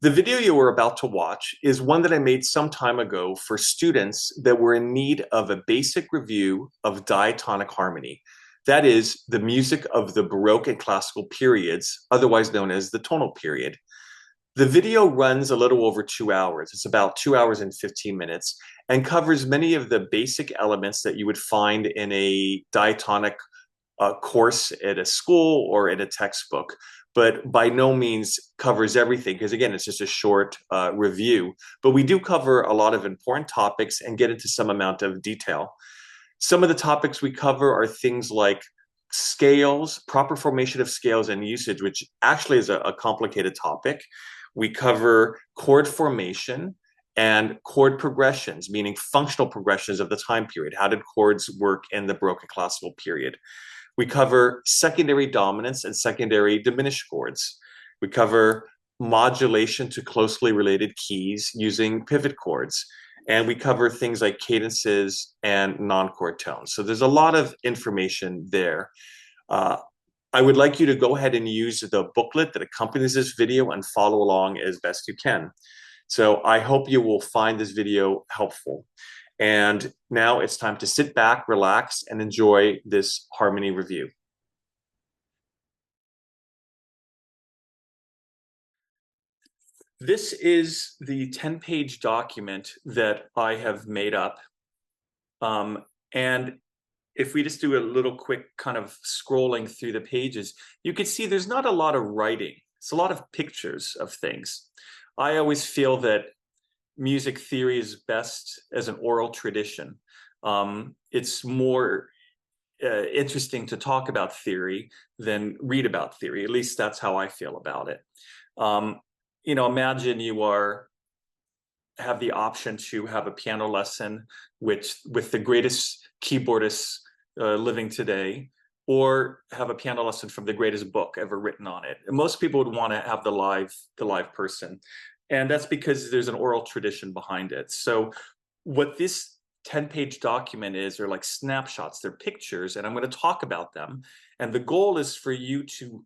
The video you are about to watch is one that I made some time ago for students that were in need of a basic review of diatonic harmony. That is, the music of the Baroque and classical periods, otherwise known as the tonal period. The video runs a little over 2 hours. It's about 2 hours and 15 minutes and covers many of the basic elements that you would find in a diatonic course at a school or in a textbook, but by no means covers everything because, again, it's just a short review. But we do cover a lot of important topics and get into some amount of detail. Some of the topics we cover are things like scales, proper formation of scales and usage, which actually is a complicated topic. We cover chord formation and chord progressions, meaning functional progressions of the time period. How did chords work in the Baroque and classical period? We cover secondary dominants and secondary diminished chords. We cover modulation to closely related keys using pivot chords. And we cover things like cadences and non-chord tones. So there's a lot of information there. I would like you to go ahead and use the booklet that accompanies this video and follow along as best you can. So I hope you will find this video helpful. And now it's time to sit back, relax, and enjoy this harmony review. This is the 10-page document that I have made up. And if we just do a little quick kind of scrolling through the pages, you can see there's not a lot of writing. It's a lot of pictures of things. I always feel that music theory is best as an oral tradition. It's more interesting to talk about theory than read about theory. At least that's how I feel about it. Imagine you have the option to have a piano lesson with the greatest keyboardists living today, or have a piano lesson from the greatest book ever written on it. And most people would want to have the live person. And that's because there's an oral tradition behind it. So what this 10-page document is are like snapshots. They're pictures, and I'm going to talk about them. And the goal is for you to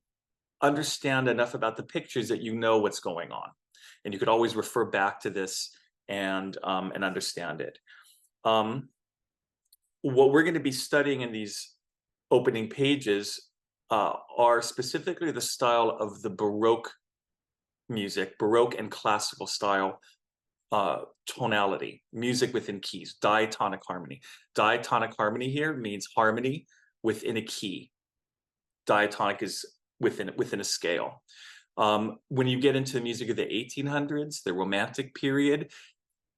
understand enough about the pictures that you know what's going on. And you could always refer back to this and understand it. What we're going to be studying in these opening pages are specifically the style of the Baroque music, Baroque and classical style tonality, music within keys, diatonic harmony. Diatonic harmony here means harmony within a key. Diatonic is within a scale. When you get into the music of the 1800s, the Romantic period,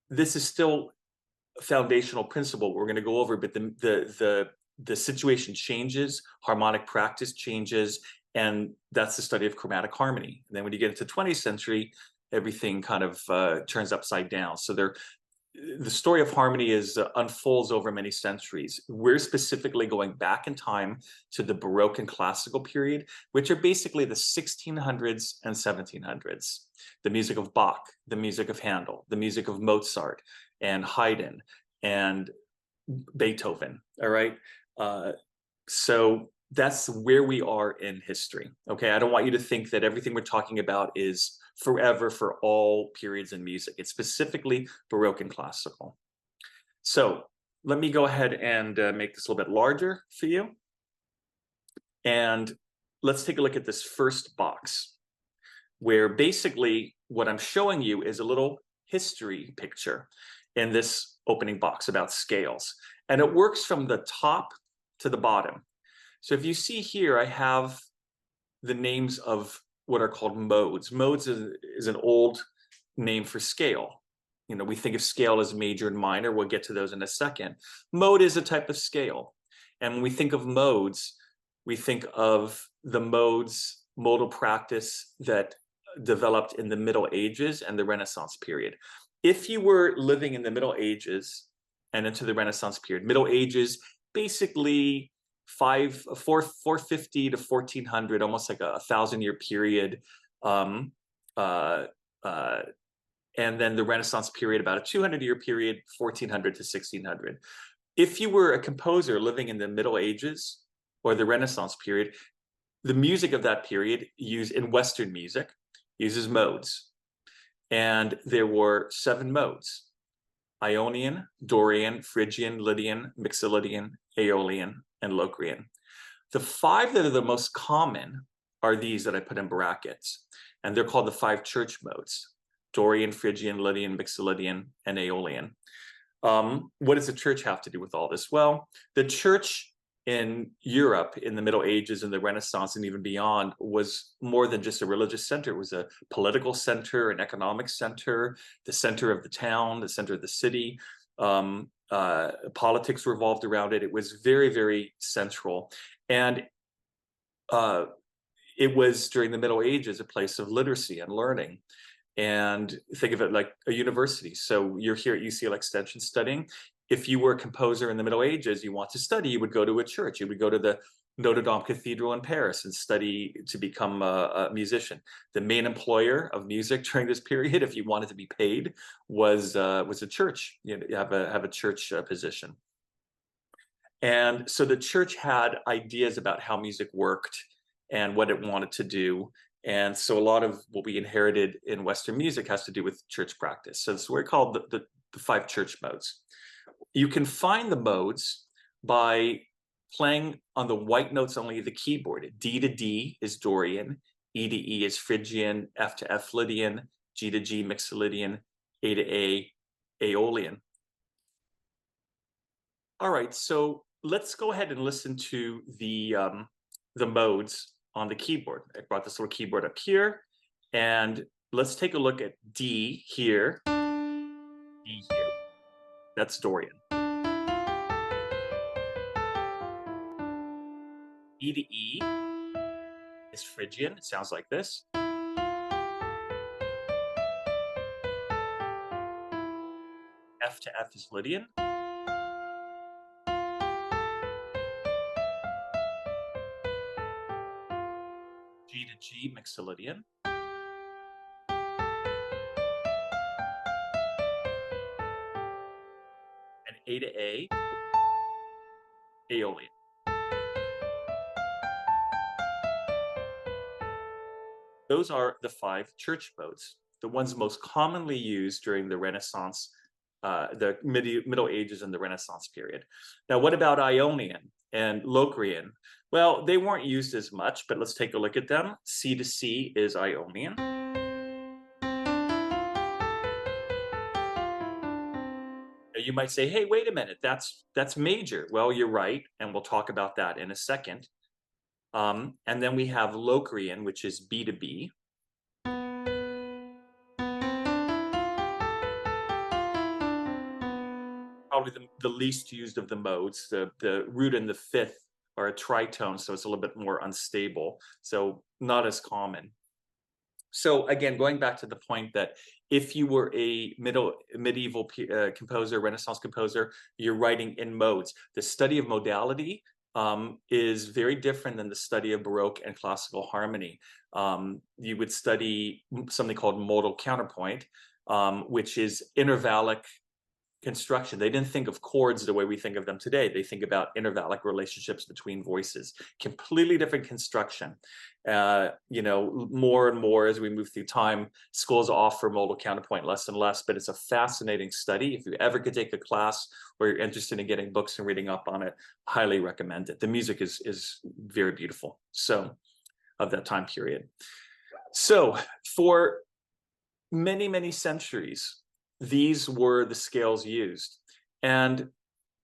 this is still a foundational principle we're going to go over, but the situation changes, harmonic practice changes, and that's the study of chromatic harmony. And then when you get into the 20th century, everything kind of turns upside down. So the story of harmony unfolds over many centuries. We're specifically going back in time to the Baroque and classical period, which are basically the 1600s and 1700s. The music of Bach, the music of Handel, the music of Mozart and Haydn and Beethoven, all right? So that's where we are in history, okay? I don't want you to think that everything we're talking about is forever for all periods in music. It's specifically Baroque and classical. So let me go ahead and make this a little bit larger for you. And let's take a look at this first box, where basically what I'm showing you is a little history picture in this opening box about scales. And it works from the top to the bottom. So if you see here, I have the names of what are called modes. Modes is an old name for scale. We think of scale as major and minor. We'll get to those in a second. Mode is a type of scale. And when we think of modes, we think of the modal practice that developed in the Middle Ages and the Renaissance period. If you were living in the Middle Ages and into the Renaissance period, Middle Ages, basically 450 to 1400, almost like a 1,000-year period, and then the Renaissance period, about a 200-year period, 1400 to 1600. If you were a composer living in the Middle Ages or the Renaissance period, the music of that period in Western music uses modes. And there were 7 modes: Ionian, Dorian, Phrygian, Lydian, Mixolydian, Aeolian, and Locrian. The 5 that are the most common are these that I put in brackets, and they're called the 5 church modes: Dorian, Phrygian, Lydian, Mixolydian, and Aeolian. What does the church have to do with all this? Well, the church in Europe in the Middle Ages and the Renaissance and even beyond was more than just a religious center. It was a political center, an economic center, the center of the town, the center of the city. Politics revolved around it. It was very, very central. And it was, during the Middle Ages, a place of literacy and learning. And think of it like a university. So you're here at UCL Extension studying. If you were a composer in the Middle Ages, you want to study, you would go to a church. You would go to the Notre Dame Cathedral in Paris and study to become a musician. The main employer of music during this period, if you wanted to be paid, was a church. You have a church position. And so the church had ideas about how music worked and what it wanted to do. And so a lot of what we inherited in Western music has to do with church practice. So it's what we call the 5 church modes. You can find the modes by playing on the white notes only of the keyboard. D to D is Dorian, E to E is Phrygian, F to F Lydian, G to G Mixolydian, A to A Aeolian. All right, so let's go ahead and listen to the modes on the keyboard. I brought this little keyboard up here, and let's take a look at D here, E here. That's Dorian. E to E is Phrygian. It sounds like this. F to F is Lydian. G to G Mixolydian. And A to A Aeolian. Those are the 5 church modes, the ones most commonly used during the Renaissance, the Middle Ages and the Renaissance period. Now, what about Ionian and Locrian? Well, they weren't used as much, but let's take a look at them. C to C is Ionian. Now, you might say, hey, wait a minute, that's major. Well, you're right, and we'll talk about that in a second. And then we have Locrian, which is B to B. Probably the least used of the modes. The root and the fifth are a tritone, so it's a little bit more unstable, so not as common. So again, going back to the point that if you were a medieval composer, Renaissance composer, you're writing in modes. The study of modality is very different than the study of Baroque and classical harmony. You would study something called modal counterpoint, which is intervallic construction. They didn't think of chords the way we think of them today. They think about intervallic relationships between voices. Completely different construction. More and more as we move through time, schools offer modal counterpoint less and less, but it's a fascinating study. If you ever could take a class or you're interested in getting books and reading up on it, highly recommend it. The music is very beautiful. So, of that time period. So, for many, many centuries, these were the scales used. And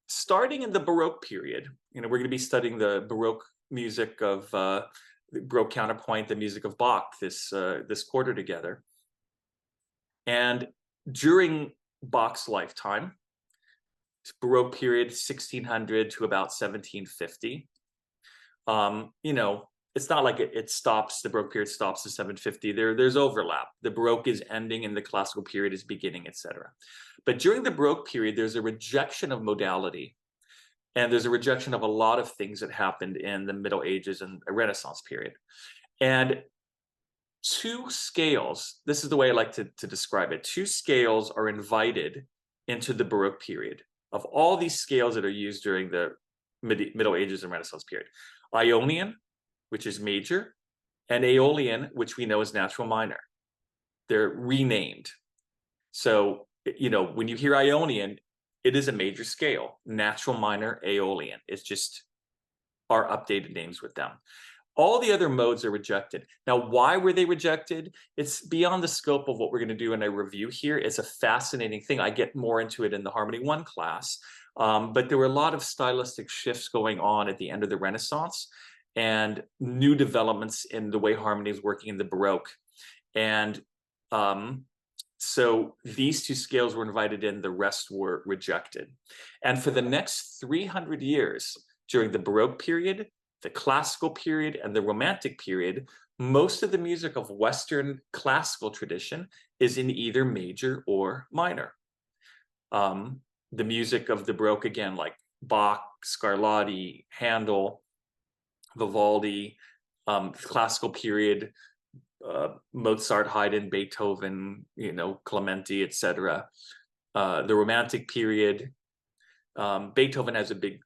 starting in the Baroque period, we're going to be studying the Baroque music of the Baroque counterpoint, the music of Bach this quarter together. And during Bach's lifetime, Baroque period 1600 to about 1750, it's not like it stops, the Baroque period stops at 750. There's overlap. The Baroque is ending and the classical period is beginning, etc. But during the Baroque period, there's a rejection of modality. And there's a rejection of a lot of things that happened in the Middle Ages and Renaissance period. And 2 scales, this is the way I like to describe it, 2 scales are invited into the Baroque period of all these scales that are used during the Middle Ages and Renaissance period. Ionian, which is major, and Aeolian, which we know is natural minor. They're renamed. So, you know, when you hear Ionian, it is a major scale. Natural minor, Aeolian. It's just our updated names with them. All the other modes are rejected. Now, why were they rejected? It's beyond the scope of what we're going to do in a review here. It's a fascinating thing. I get more into it in the Harmony 1 class. But there were a lot of stylistic shifts going on at the end of the Renaissance and new developments in the way harmony is working in the Baroque. And so these two scales were invited in, the rest were rejected. And for the next 300 years, during the Baroque period, the classical period, and the Romantic period, most of the music of Western classical tradition is in either major or minor. The music of the Baroque, again, like Bach, Scarlatti, Handel, Vivaldi, classical period, Mozart, Haydn, Beethoven, you know, Clementi, etc. The Romantic period, Beethoven has a big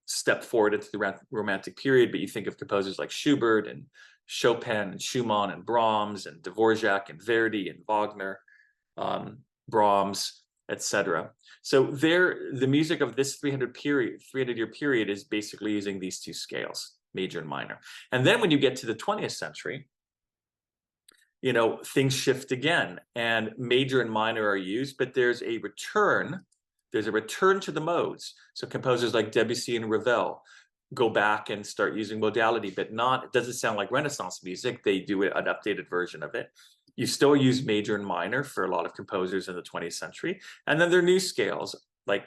step forward into the Romantic period, but you think of composers like Schubert and Chopin and Schumann and Brahms and Dvorak and Verdi and Wagner, Brahms, etc. So the music of this 300-year period is basically using these two scales, major and minor. And then when you get to the 20th century, you know, things shift again, and major and minor are used, but there's a return to the modes. So composers like Debussy and Ravel go back and start using modality, but it doesn't sound like Renaissance music. They do an updated version of it. You still use major and minor for a lot of composers in the 20th century. And then there are new scales like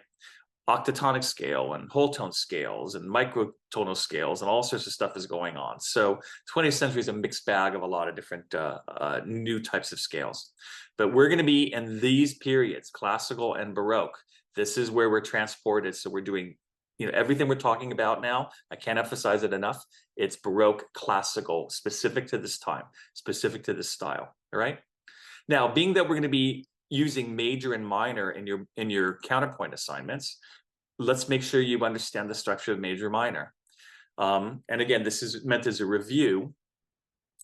octatonic scale and whole tone scales and microtonal scales, and all sorts of stuff is going on. So 20th century is a mixed bag of a lot of different new types of scales. But we're going to be in these periods, classical and Baroque. This is where we're transported. So we're doing, you know, everything we're talking about now, I can't emphasize it enough. It's Baroque, classical, specific to this time, specific to this style. All right. Now, being that we're going to be using major and minor in your counterpoint assignments, let's make sure you understand the structure of major minor. And again, this is meant as a review,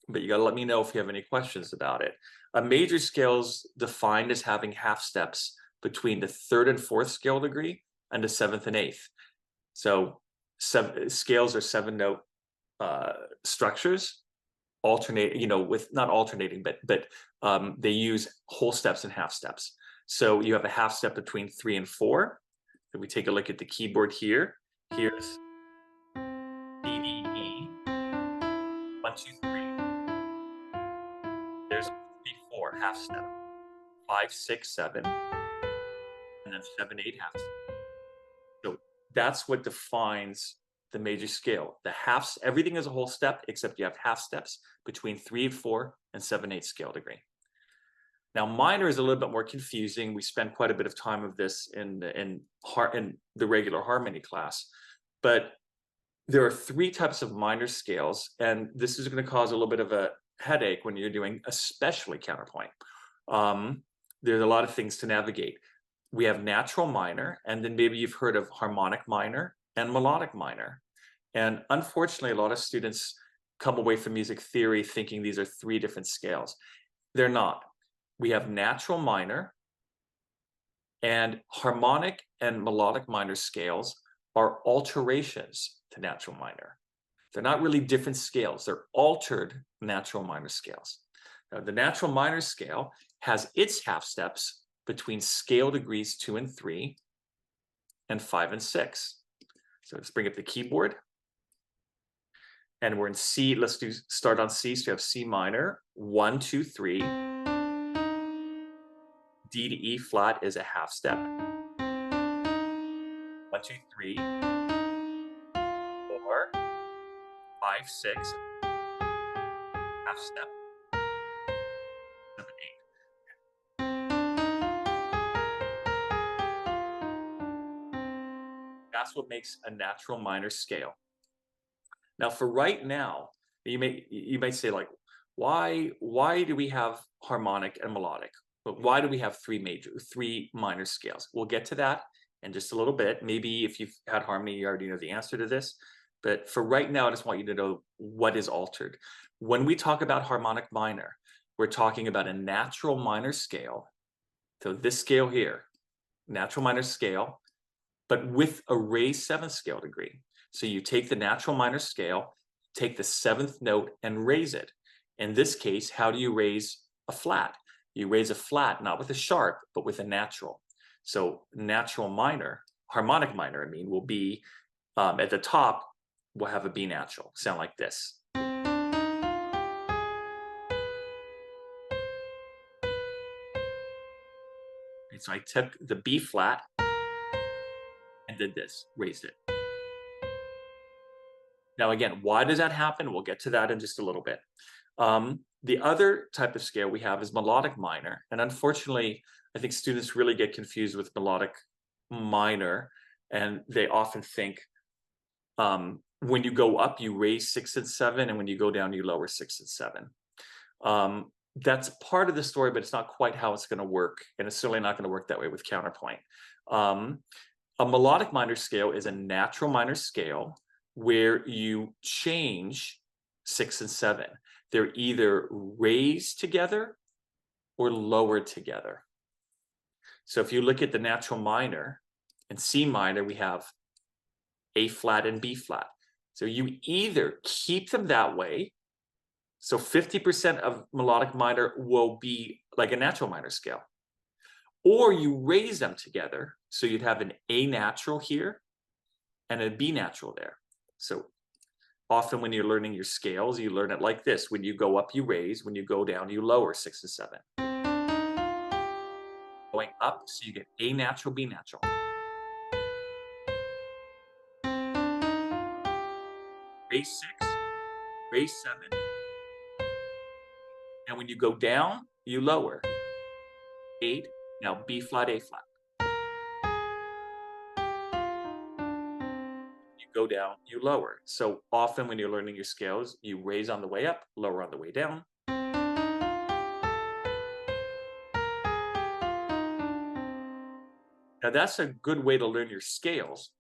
but you got to let me know if you have any questions about it. A major scale is defined as having half steps between the 3rd and 4th scale degree and the 7th and 8th. So scales are 7-note structures, alternate, you know, with not alternating, but they use whole steps and half steps. So you have a half step between 3 and 4. If we take a look at the keyboard here, here's D, D, E, 1, 2, 3. There's 3, 4, half step, 5, 6, 7, and then 7, 8, half step. So that's what defines the major scale. The halves, everything is a whole step, except you have half steps between 3 and 4 and 7, 8 scale degree. Now, minor is a little bit more confusing. We spent quite a bit of time of this in the regular harmony class, but there are 3 types of minor scales, and this is going to cause a little bit of a headache when you're doing especially counterpoint. There's a lot of things to navigate. We have natural minor, and then maybe you've heard of harmonic minor and melodic minor. And unfortunately, a lot of students come away from music theory thinking these are 3 different scales. They're not. We have natural minor, and harmonic and melodic minor scales are alterations to natural minor. They're not really different scales. They're altered natural minor scales. Now, the natural minor scale has its half steps between scale degrees 2 and 3 and 5 and 6. So let's bring up the keyboard. And we're in C. Let's start on C. So you have C minor, 1, 2, 3. D to E flat is a half step. 1, 2, 3. 4, 5, 6. Half step. 7, 8. That's what makes a natural minor scale. Now, for right now, you might say, like, why do we have harmonic and melodic? But why do we have 3 minor scales? We'll get to that in just a little bit. Maybe if you've had harmony, you already know the answer to this. But for right now, I just want you to know what is altered. When we talk about harmonic minor, we're talking about a natural minor scale So this scale here, natural minor scale, but with a raised 7th scale degree. So you take the natural minor scale, take the 7th note and raise it. In this case, how do you raise a flat? You raise a flat not with a sharp, but with a natural. So natural minor, harmonic minor, I mean, will be at the top, we'll have a B natural, sound like this. And so I took the B flat and did this, raised it. Now, again, why does that happen? We'll get to that in just a little bit. The other type of scale we have is melodic minor. And unfortunately, I think students really get confused with melodic minor, and they often think when you go up, you raise 6 and 7, and when you go down, you lower 6 and 7. That's part of the story, but it's not quite how it's going to work, and it's certainly not going to work that way with counterpoint. A melodic minor scale is a natural minor scale where you change 6 and 7. They're either raised together or lowered together. So if you look at the natural minor and C minor, we have A flat and B flat. So you either keep them that way, so 50% of melodic minor will be like a natural minor scale, or you raise them together. So you'd have an A natural here and a B natural there. So often when you're learning your scales, you learn it like this. When you go up, you raise. When you go down, you lower 6 and 7. Going up, so you get A natural, B natural. Raise 6, raise 7. And when you go down, you lower. 8, now B flat, A flat. You go down, you lower. So often when you're learning your scales, you raise on the way up, lower on the way down. Now that's a good way to learn your scales,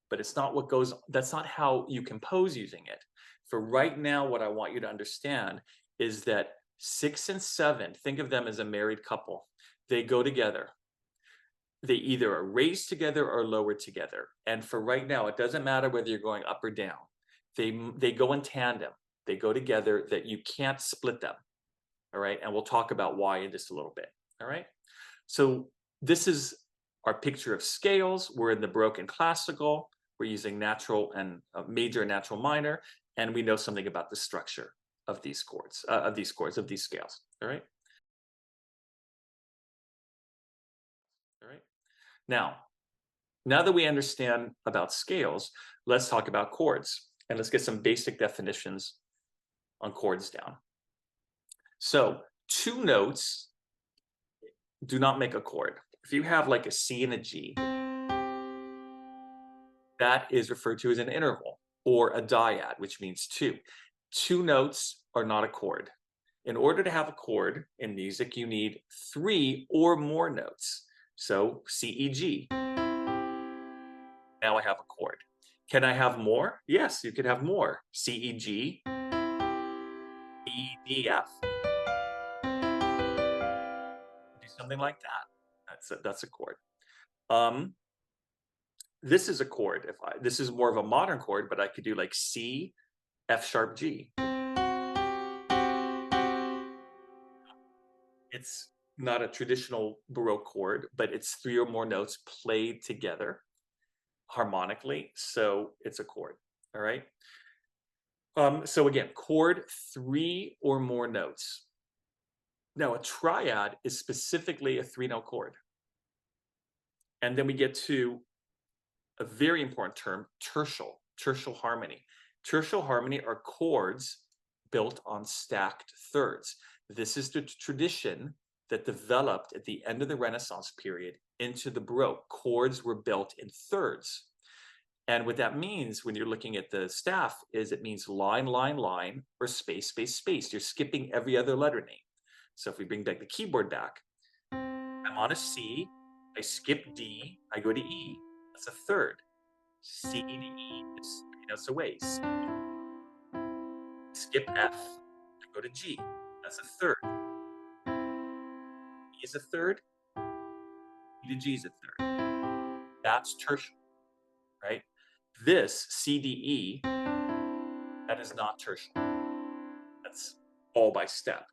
but it's not what goes, that's not how you compose using it. For right now, what I want you to understand is that 6 and 7, think of them as a married couple. They go together. They either are raised together or lowered together. And for right now, it doesn't matter whether you're going up or down. They go in tandem. They go together, that you can't split them. All right. And we'll talk about why in just a little bit. All right. So this is our picture of scales. We're in the Baroque and classical. We're using natural and major and natural minor. And we know something about the structure of these chords, of these scales. All right. All right. Now that we understand about scales, let's talk about chords. And let's get some basic definitions on chords down. So 2 notes do not make a chord. If you have like a C and a G, that is referred to as an interval, or a dyad, which means 2. 2 notes are not a chord. In order to have a chord in music, you need 3 or more notes. So C, E, G. Now I have a chord. Can I have more? Yes, you can have more. C, E, G, E, D, F. Do something like that. That's a chord. This is a chord. This is more of a modern chord, but I could do like C, F sharp, G. It's not a traditional Baroque chord, but it's 3 or more notes played together harmonically, so it's a chord. All right. So again, chord, 3 or more notes. Now, a triad is specifically a 3-note chord. And then we get to a very important term, tertial harmony. Tertial harmony are chords built on stacked thirds. This is the tradition that developed at the end of the Renaissance period into the Baroque. Chords were built in thirds. And what that means when you're looking at the staff is it means line, line, line, or space, space, space. You're skipping every other letter name. So if we bring back the keyboard back, I'm on a C, I skip D, I go to E. That's a third. C to E is 3 notes away. Skip F, I go to G. That's a third. is a third, E to G is a third. That's tertial, right? This C, D, E, that is not tertial. That's all by step.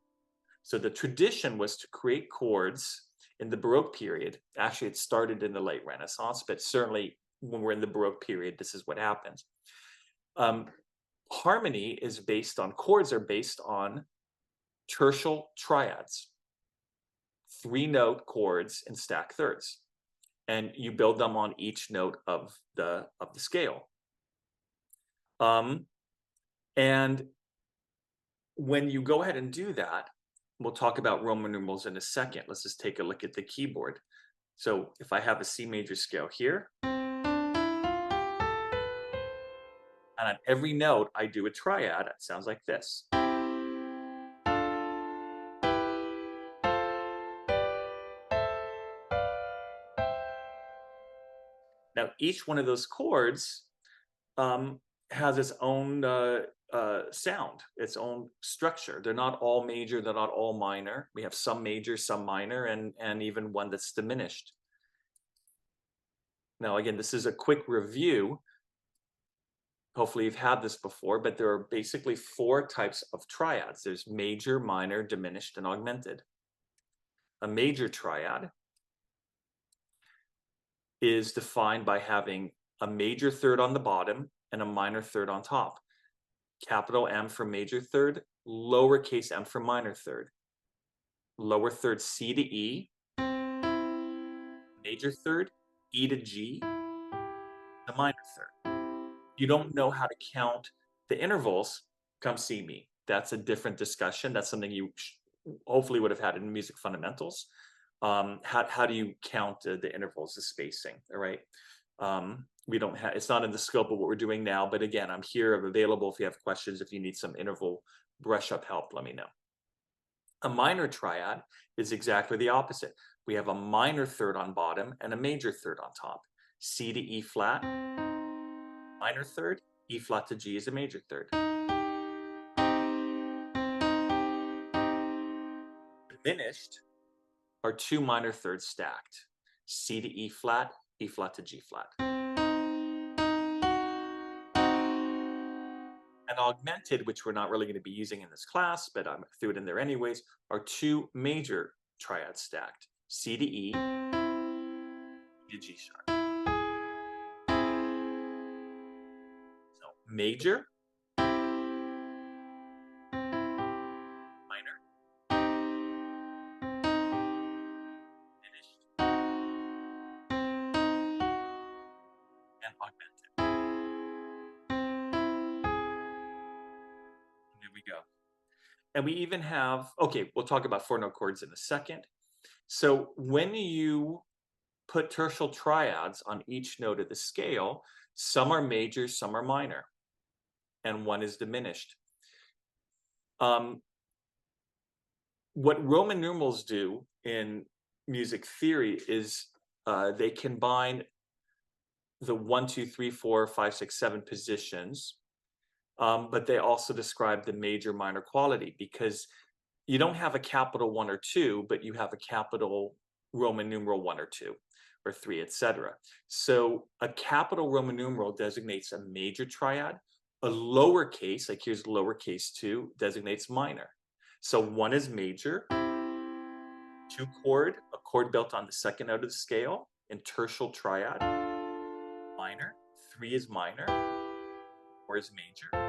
So the tradition was to create chords in the Baroque period. Actually, it started in the late Renaissance, but certainly when we're in the Baroque period, this is what happens. Harmony is based on, chords are based on tertial triads, 3-note chords in stack thirds, and you build them on each note of the scale. And when you go ahead and do that, we'll talk about Roman numerals in a second. Let's just take a look at the keyboard. So if I have a C major scale here, and on every note I do a triad, it sounds like this. Now each one of those chords has its own sound, its own structure. They're not all major, they're not all minor. We have some major, some minor, and even one that's diminished. Now again, this is a quick review. Hopefully you've had this before, but there are basically 4 types of triads. There's major, minor, diminished, and augmented. A major triad is defined by having a major third on the bottom and a minor third on top. Capital M for major third, lowercase m for minor third. Lower third C to E, major third, E to G, the minor third. You don't know how to count the intervals, come see me. That's a different discussion. That's something you hopefully would have had in music fundamentals. How do you count the intervals, the spacing, all right? We don't have, it's not in the scope of what we're doing now, but again, I'm here, I'm available if you have questions, if you need some interval brush up help, let me know. A minor triad is exactly the opposite. We have a minor third on bottom and a major third on top. C to E flat, minor third, E flat to G is a major third. Diminished are 2 minor thirds stacked, C to E flat to G flat. And augmented, which we're not really going to be using in this class, but I threw it in there anyways, are 2 major triads stacked, C to E to G sharp. So major, minor, diminished, and augmented. And there we go. And we even have, okay, we'll talk about 4-note chords in a second. So when you put tertial triads on each note of the scale, some are major, some are minor, and one is diminished. What Roman numerals do in music theory is they combine the 1, 2, 3, 4, 5, 6, 7 positions, but they also describe the major minor quality, because you don't have a capital 1 or 2, but you have a capital Roman numeral 1 or 2 or 3, etc. So a capital Roman numeral designates a major triad. A lowercase, like here's lowercase 2, designates minor. So 1 is major, 2 chord, a chord built on the 2nd note of the scale in tertial triad, minor, 3 is minor, 4 is major, 5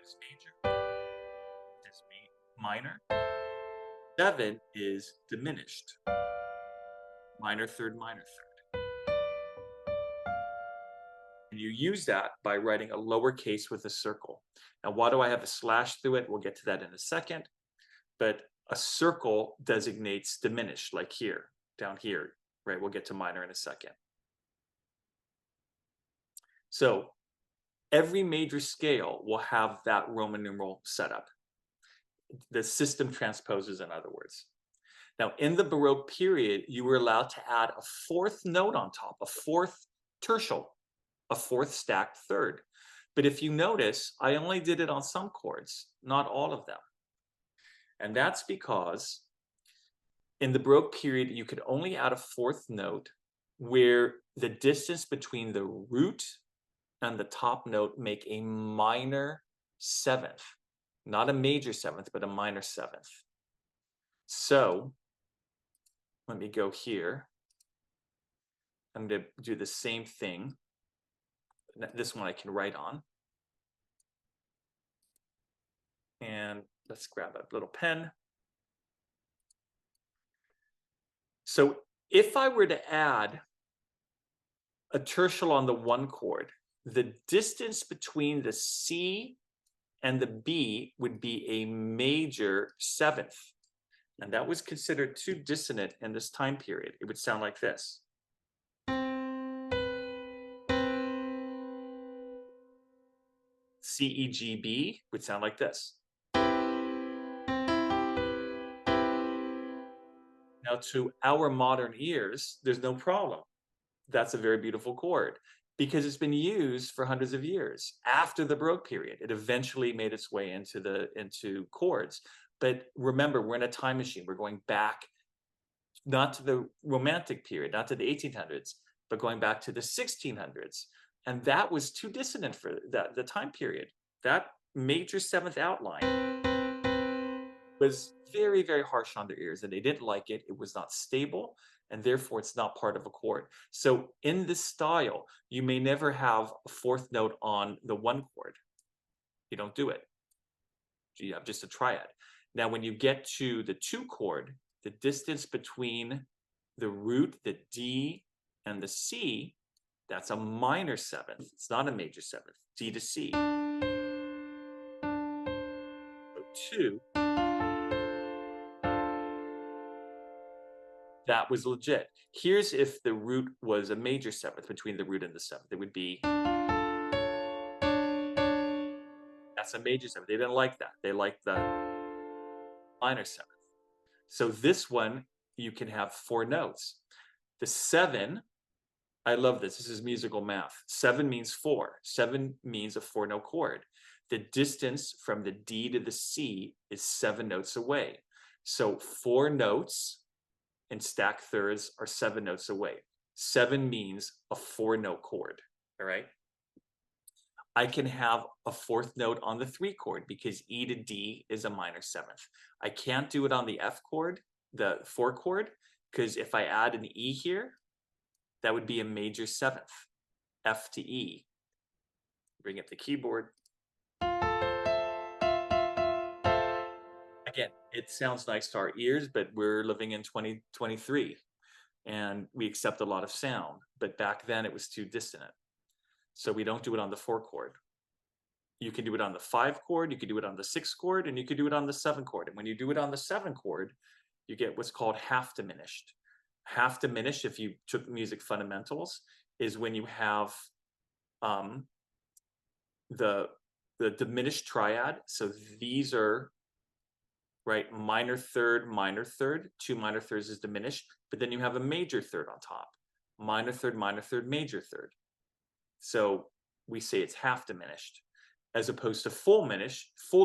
is major, 6 is minor, 7 is diminished, minor third, minor third. And you use that by writing a lowercase with a circle. Now, why do I have a slash through it? We'll get to that in a second. But a circle designates diminished, like here, down here, right? We'll get to minor in a second. So every major scale will have that Roman numeral setup. The system transposes, in other words. Now, in the Baroque period, you were allowed to add a 4th note on top, a 4th tertial, a 4th stacked third. But if you notice, I only did it on some chords, not all of them. And that's because in the Baroque period, you could only add a fourth note where the distance between the root and the top note make a minor seventh, not a major seventh, but a minor seventh. So let me go here. I'm going to do the same thing. This one I can write on. And let's grab a little pen. So if I were to add a tertial on the one chord, the distance between the C and the B would be a major seventh. And that was considered too dissonant in this time period. It would sound like this. C, E, G, B would sound like this. Now, to our modern ears, there's no problem. That's a very beautiful chord because it's been used for hundreds of years. After the Baroque period, it eventually made its way into chords. But remember, we're in a time machine. We're going back not to the Romantic period, not to the 1800s, but going back to the 1600s. And that was too dissonant for the time period. That major seventh outline was very, very harsh on their ears, and they didn't like it. It was not stable, and therefore it's not part of a chord. So in this style, you may never have a fourth note on the one chord. You don't do it. You have just a triad. Now, when you get to the two chord, the distance between the root, the D, and the C, that's a minor seventh. It's not a major seventh. D to C. So 2. That was legit. Here's if the root was a major seventh between the root and the seventh. It would be, that's a major seventh. They didn't like that. They liked the minor seventh. So this one, you can have 4 notes. The 7, I love this. This is musical math. 7 means 4. 7 means a 4-note chord. The distance from the D to the C is 7 notes away. So 4 notes in stacked thirds are 7 notes away. 7 means a 4-note chord, all right? I can have a fourth note on the 3 chord because E to D is a minor seventh. I can't do it on the F chord, the 4 chord, because if I add an E here, that would be a major seventh, F to E. Bring up the keyboard. Again, it sounds nice to our ears, but we're living in 2023 and we accept a lot of sound. But back then it was too dissonant. So we don't do it on the 4 chord. You can do it on the 5 chord, you can do it on the 6 chord, and you can do it on the 7 chord. And when you do it on the 7 chord, you get what's called half diminished. Half diminished, if you took music fundamentals, is when you have the diminished triad. So these are, right, minor third, 2 minor thirds is diminished, but then you have a major third on top. Minor third, major third. So we say it's half diminished, as opposed to full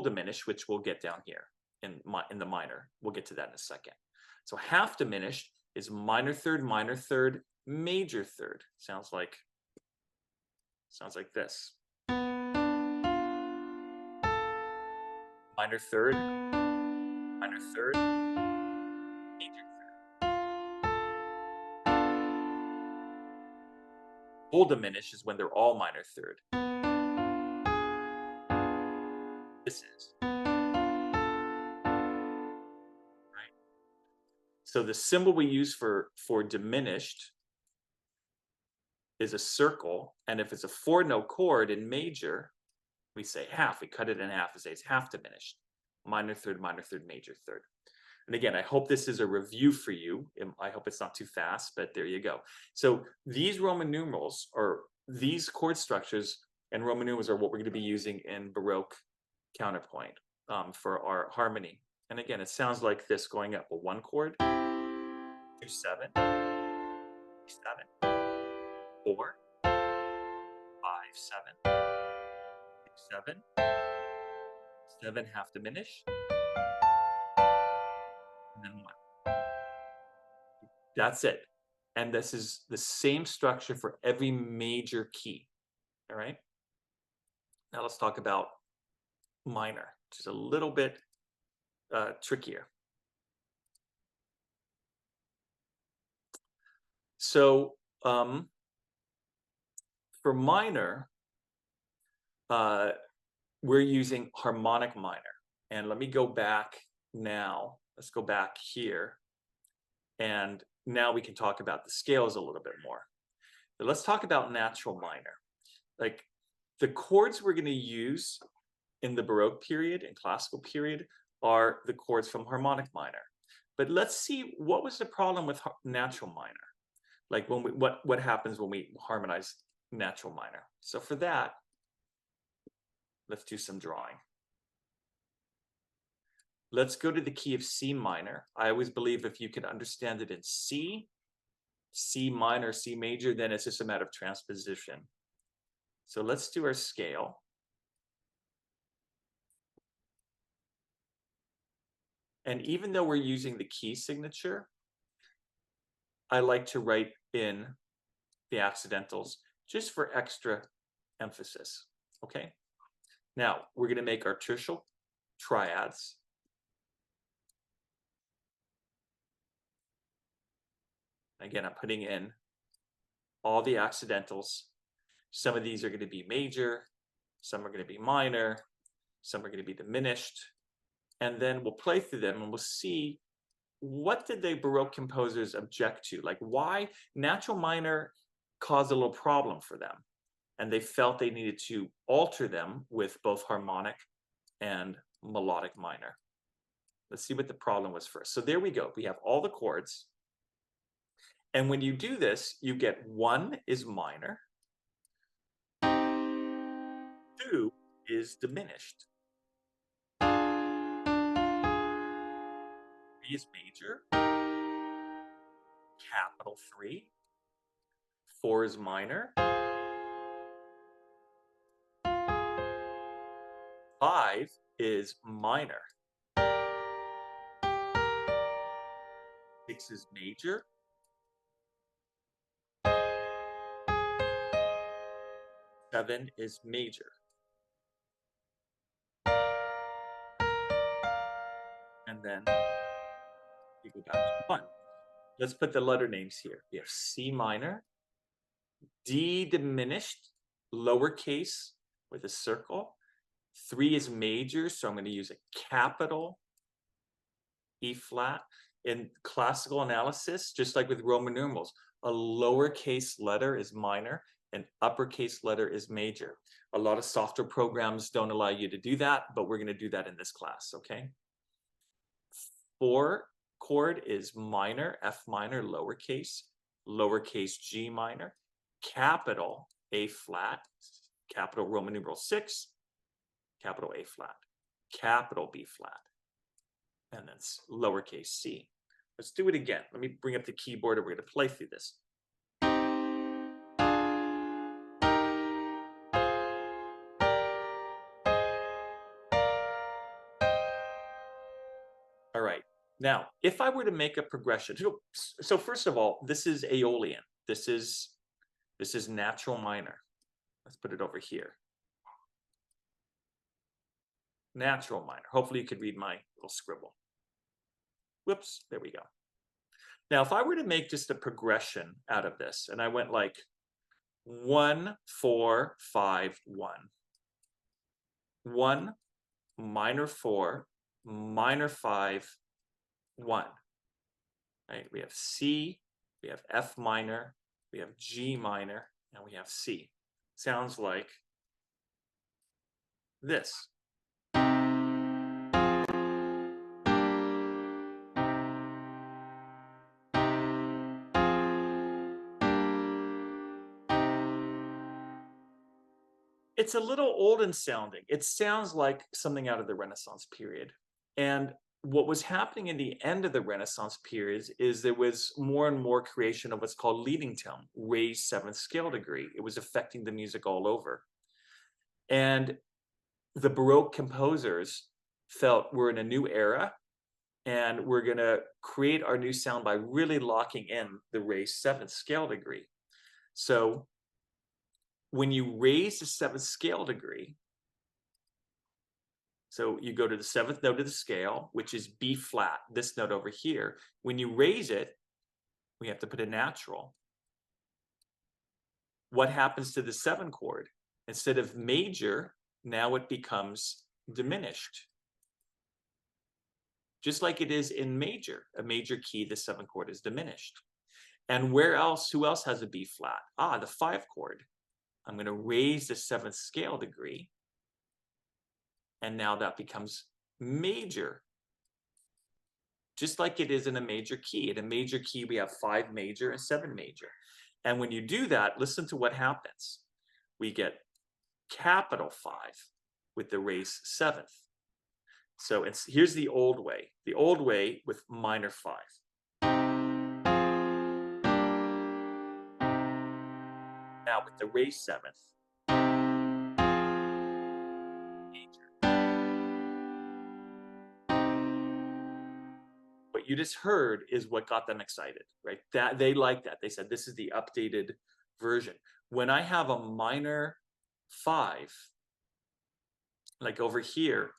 diminished, which we'll get down here in the minor. We'll get to that in a second. So half diminished is minor third, major third. Sounds like this. Minor third, major third. Full diminished is when they're all minor third. This is. Right. So the symbol we use for diminished is a circle, and if it's a 4-note chord in major, we say half. We cut it in half and say it's half diminished. Minor third, major third. And again, I hope this is a review for you. I hope it's not too fast, but there you go. So these Roman numerals, or these chord structures and Roman numerals, are what we're going to be using in Baroque counterpoint for our harmony. And again, it sounds like this going up. A 1 chord, 2, 7, 7, 4, 5, 7, 7, 7 half diminished, and then 1. That's it. And this is the same structure for every major key. All right. Now let's talk about minor, which is a little bit trickier. So for minor, we're using harmonic minor. And let me go back now. Let's go back here. And now we can talk about the scales a little bit more. But let's talk about natural minor. Like the chords we're going to use in the Baroque period and classical period are the chords from harmonic minor. But let's see, what was the problem with natural minor? Like when what happens when we harmonize natural minor? So for that, let's do some drawing. Let's go to the key of C minor. I always believe if you can understand it in C, C minor, C major, then it's just a matter of transposition. So let's do our scale. And even though we're using the key signature, I like to write in the accidentals just for extra emphasis, okay? Now, we're going to make our tertial triads. Again, I'm putting in all the accidentals. Some of these are going to be major, some are going to be minor, some are going to be diminished, and then we'll play through them and we'll see what did the Baroque composers object to? Like why natural minor caused a little problem for them, and they felt they needed to alter them with both harmonic and melodic minor. Let's see what the problem was first. So there we go. We have all the chords. And when you do this, you get 1 is minor, 2 is diminished, 3 is major, capital 3, 4 is minor, 5 is minor, 6 is major, 7 is major. And then you go back to 1. Let's put the letter names here. We have C minor, D diminished, lowercase with a circle. 3 is major, so I'm going to use a capital E flat. In classical analysis, just like with Roman numerals, a lowercase letter is minor, an uppercase letter is major. A lot of software programs don't allow you to do that, but we're going to do that in this class, okay? 4 chord is minor, F minor, lowercase G minor, capital A flat, capital Roman numeral 6, capital A flat, capital B flat, and then lowercase c. Let's do it again. Let me bring up the keyboard and we're going to play through this. All right. Now, if I were to make a progression, so first of all, this is Aeolian. This is natural minor. Let's put it over here. Natural minor. Hopefully you could read my little scribble. Whoops, there we go. Now, if I were to make just a progression out of this, and I went like 1, 4, 5, 1. 1, minor 4, minor 5, 1. Right? We have C, we have F minor, we have G minor, and we have C. Sounds like this. It's a little olden sounding. It sounds like something out of the Renaissance period. And what was happening in the end of the Renaissance period is there was more and more creation of what's called leading tone, raised 7th scale degree. It was affecting the music all over. And the Baroque composers felt we're in a new era. And we're going to create our new sound by really locking in the raised 7th scale degree. So when you raise the 7th scale degree, so you go to the 7th note of the scale, which is B flat, this note over here. When you raise it, we have to put a natural. What happens to the 7 chord? Instead of major, now it becomes diminished. Just like it is in major, a major key, the 7 chord is diminished. And where else, who else has a B flat? Ah, the 5 chord. I'm going to raise the 7th scale degree. And now that becomes major. Just like it is in a major key. In a major key, we have 5 major and 7 major. And when you do that, listen to what happens. We get capital 5 with the raised 7th. So here's the old way. The old way with minor 5. Now with the raised 7th. Major. What you just heard is what got them excited, right? That they like that. They said this is the updated version. When I have a minor 5, like over here,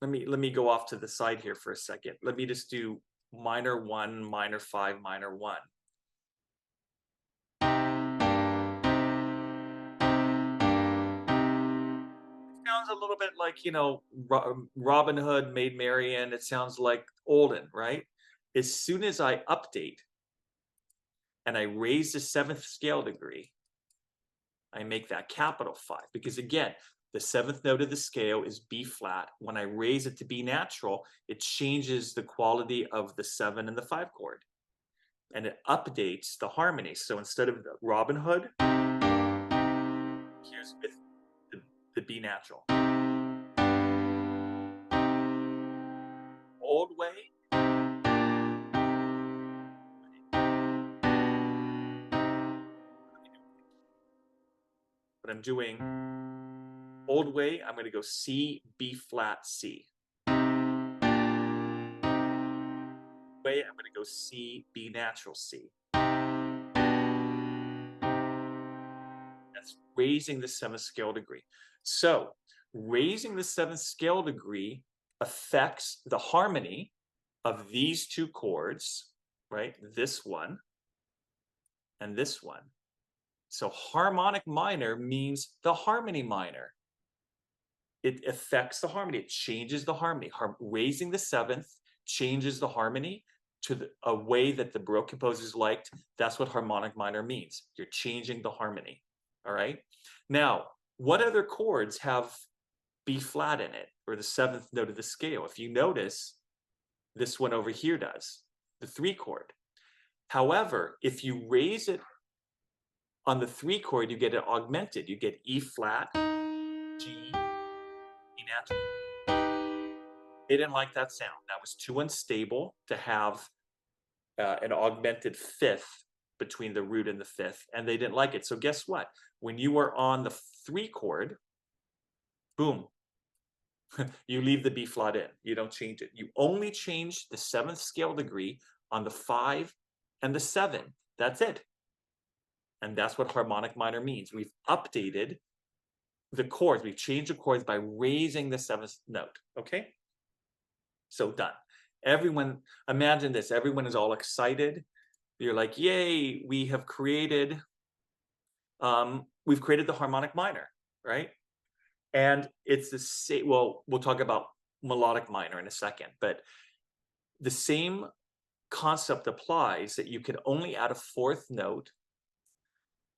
let me go off to the side here for a second. Let me just do minor 1, minor 5, minor 1. Sounds a little bit like, you know, Robin Hood, Maid Marian. It sounds like olden, right? As soon as I update and I raise the 7th scale degree, I make that capital 5, because again, the 7th note of the scale is B flat. When I raise it to B natural, it changes the quality of the 7 and the 5 chord, and it updates the harmony. So instead of the Robin Hood, here's with the B natural. Old way. But I'm doing old way, I'm going to go C, B flat, C. Way, I'm going to go C, B natural, C. That's raising the 7th scale degree. So raising the 7th scale degree affects the harmony of these 2 chords, right? This one and this one. So harmonic minor means the harmony minor. It affects the harmony. It changes the harmony. Raising the 7th changes the harmony to a way that the Baroque composers liked. That's what harmonic minor means. You're changing the harmony. All right. Now, what other chords have B flat in it, or the 7th note of the scale? If you notice, this one over here does, the 3 chord. However, if you raise it on the 3 chord, you get it augmented. You get E flat, G, E natural. They didn't like that sound. That was too unstable to have an augmented 5th between the root and the 5th, and they didn't like it. So guess what? When you are on the 3 chord, boom, you leave the B flat in. You don't change it. You only change the 7th scale degree on the 5 and the 7. That's it. And that's what harmonic minor means. We've updated the chords. We've changed the chords by raising the 7th note. Okay? So done. Everyone, imagine this. Everyone is all excited. You're like, yay, we have created, we've created the harmonic minor, right? And it's the same, well, we'll talk about melodic minor in a second, but the same concept applies, that you can only add a 4th note,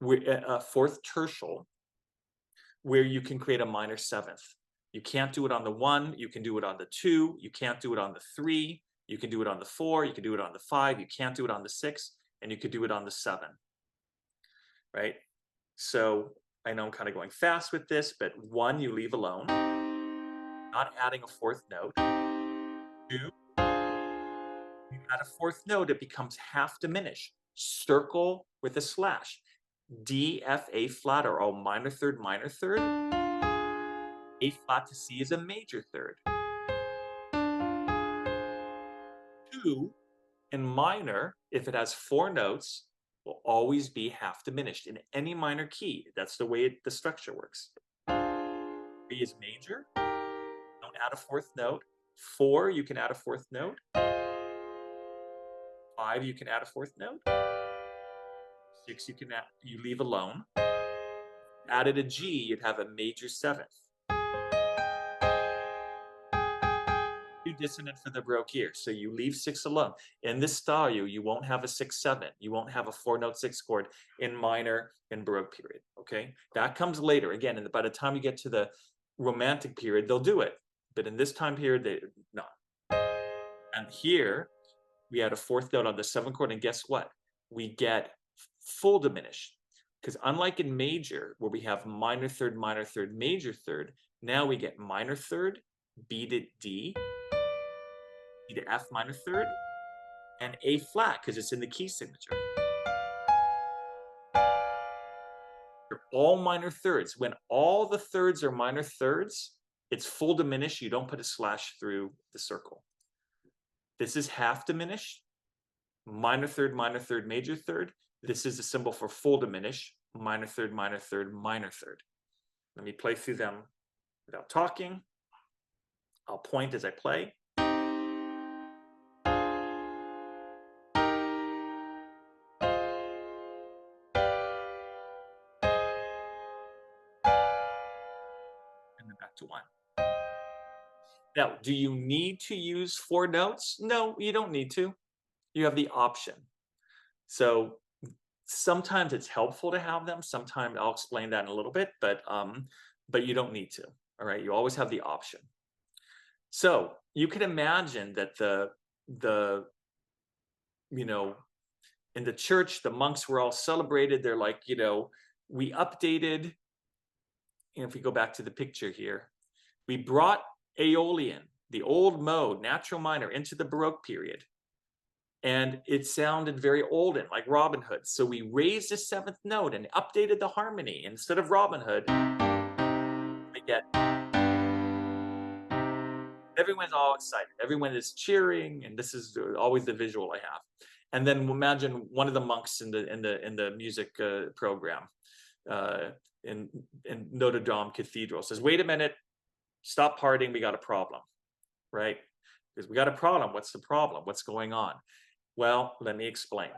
a 4th tertial, where you can create a minor 7th. You can't do it on the 1, you can do it on the 2, you can't do it on the 3, you can do it on the 4, you can do it on the 5, you can't do it on the 6, and you could do it on the 7, right? So I know I'm kind of going fast with this, but 1, you leave alone, not adding a 4th note. 2, you add a 4th note, it becomes half diminished. Circle with a slash. D, F, A flat are all minor 3rd, minor 3rd. A flat to C is a major 3rd. 2 in minor, if it has 4 notes, will always be half diminished in any minor key. That's the way the structure works. 3 is major. Don't add a 4th note. 4, you can add a 4th note. 5, you can add a 4th note. 6, you leave alone. Added a G, you'd have a major 7th. Too dissonant for the Baroque ear, so you leave 6 alone. In this style, you won't have a 6/7. You won't have a 4-note 6 chord in minor in Baroque period. Okay, that comes later. Again, and by the time you get to the Romantic period, they'll do it, but in this time period, they not. And here we add a 4th note on the 7th chord, and guess what? We get full diminished, because unlike in major, where we have minor third, major third, now we get minor third, B to D, E to F minor third, and A flat, because it's in the key signature. They're all minor thirds. When all the thirds are minor thirds, it's full diminished. You don't put a slash through the circle. This is half diminished, minor third, major third. This is a symbol for full diminish, minor third, minor third. Let me play through them without talking. I'll point as I play. And then back to 1. Now, do you need to use 4 notes? No, you don't need to. You have the option. So sometimes it's helpful to have them. Sometimes I'll explain that in a little bit, but you don't need to. All right, you always have the option. So you can imagine that in the church, the monks were all celebrated. They're like, we updated. If we go back to the picture here, we brought Aeolian, the old mode, natural minor, into the Baroque period. And it sounded very olden, like Robin Hood. So we raised the 7th note and updated the harmony. Instead of Robin Hood, we get everyone's all excited. Everyone is cheering, and this is always the visual I have. And then imagine one of the monks in the music program in Notre Dame Cathedral says, "Wait a minute, stop partying. We got a problem," right? Because we got a problem. What's the problem? What's going on? Well, let me explain.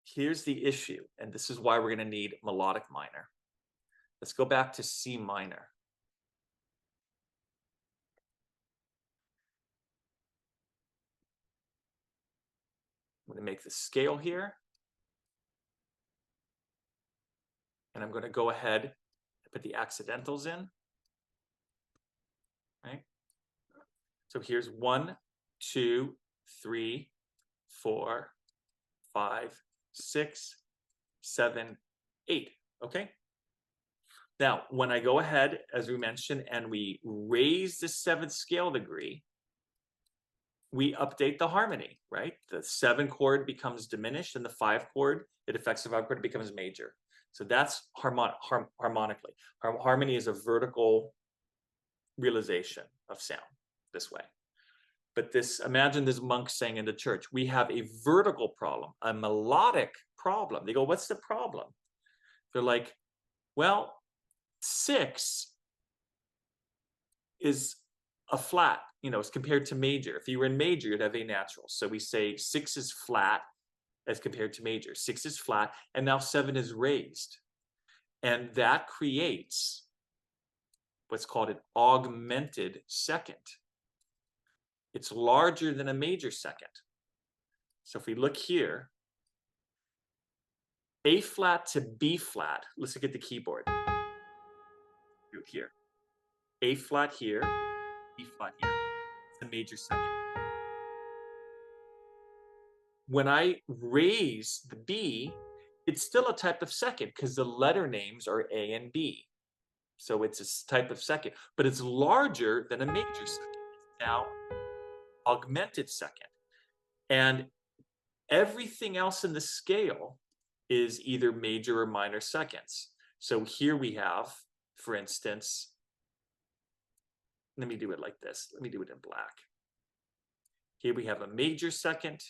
Here's the issue, and this is why we're going to need melodic minor. Let's go back to C minor. I'm going to make the scale here. And I'm going to go ahead and put the accidentals in. Right? So here's 1, 2, 3, 4, 5, 6, 7, 8. Okay? Now, when I go ahead, as we mentioned, and we raise the 7th scale degree, we update the harmony, right? The 7 chord becomes diminished, and the 5 chord, it affects the 5 chord, it becomes major. So that's harmonically. Harmony is a vertical realization of sound this way. But imagine this monk saying in the church, we have a vertical problem, a melodic problem. They go, what's the problem? They're like, well, 6 is a flat, as compared to major. If you were in major, you'd have A natural. So we say 6 is flat as compared to major. 6 is flat, and now 7 is raised. And that creates what's called an augmented second. It's larger than a major second. So if we look here, A flat to B flat, let's look at the keyboard. Do it here. A flat here, B flat here. It's a major second. When I raise the B, it's still a type of second because the letter names are A and B. So it's a type of second, but it's larger than a major second. It's now augmented second. And everything else in the scale is either major or minor seconds. So here we have, for instance, let me do it like this. Let me do it in black. Here we have a major second.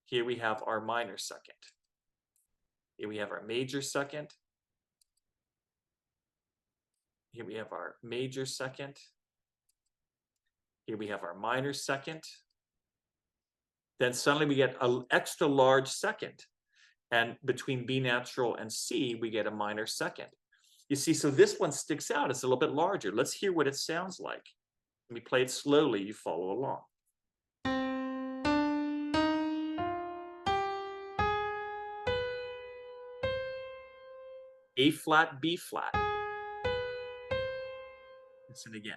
Here we have our minor second. Here we have our major second. Here we have our major second. Here we have our minor second. Then suddenly we get an extra large second. And between B natural and C, we get a minor second. You see, so this one sticks out. It's a little bit larger. Let's hear what it sounds like. Let me play it slowly. You follow along. A flat, B flat. Listen again.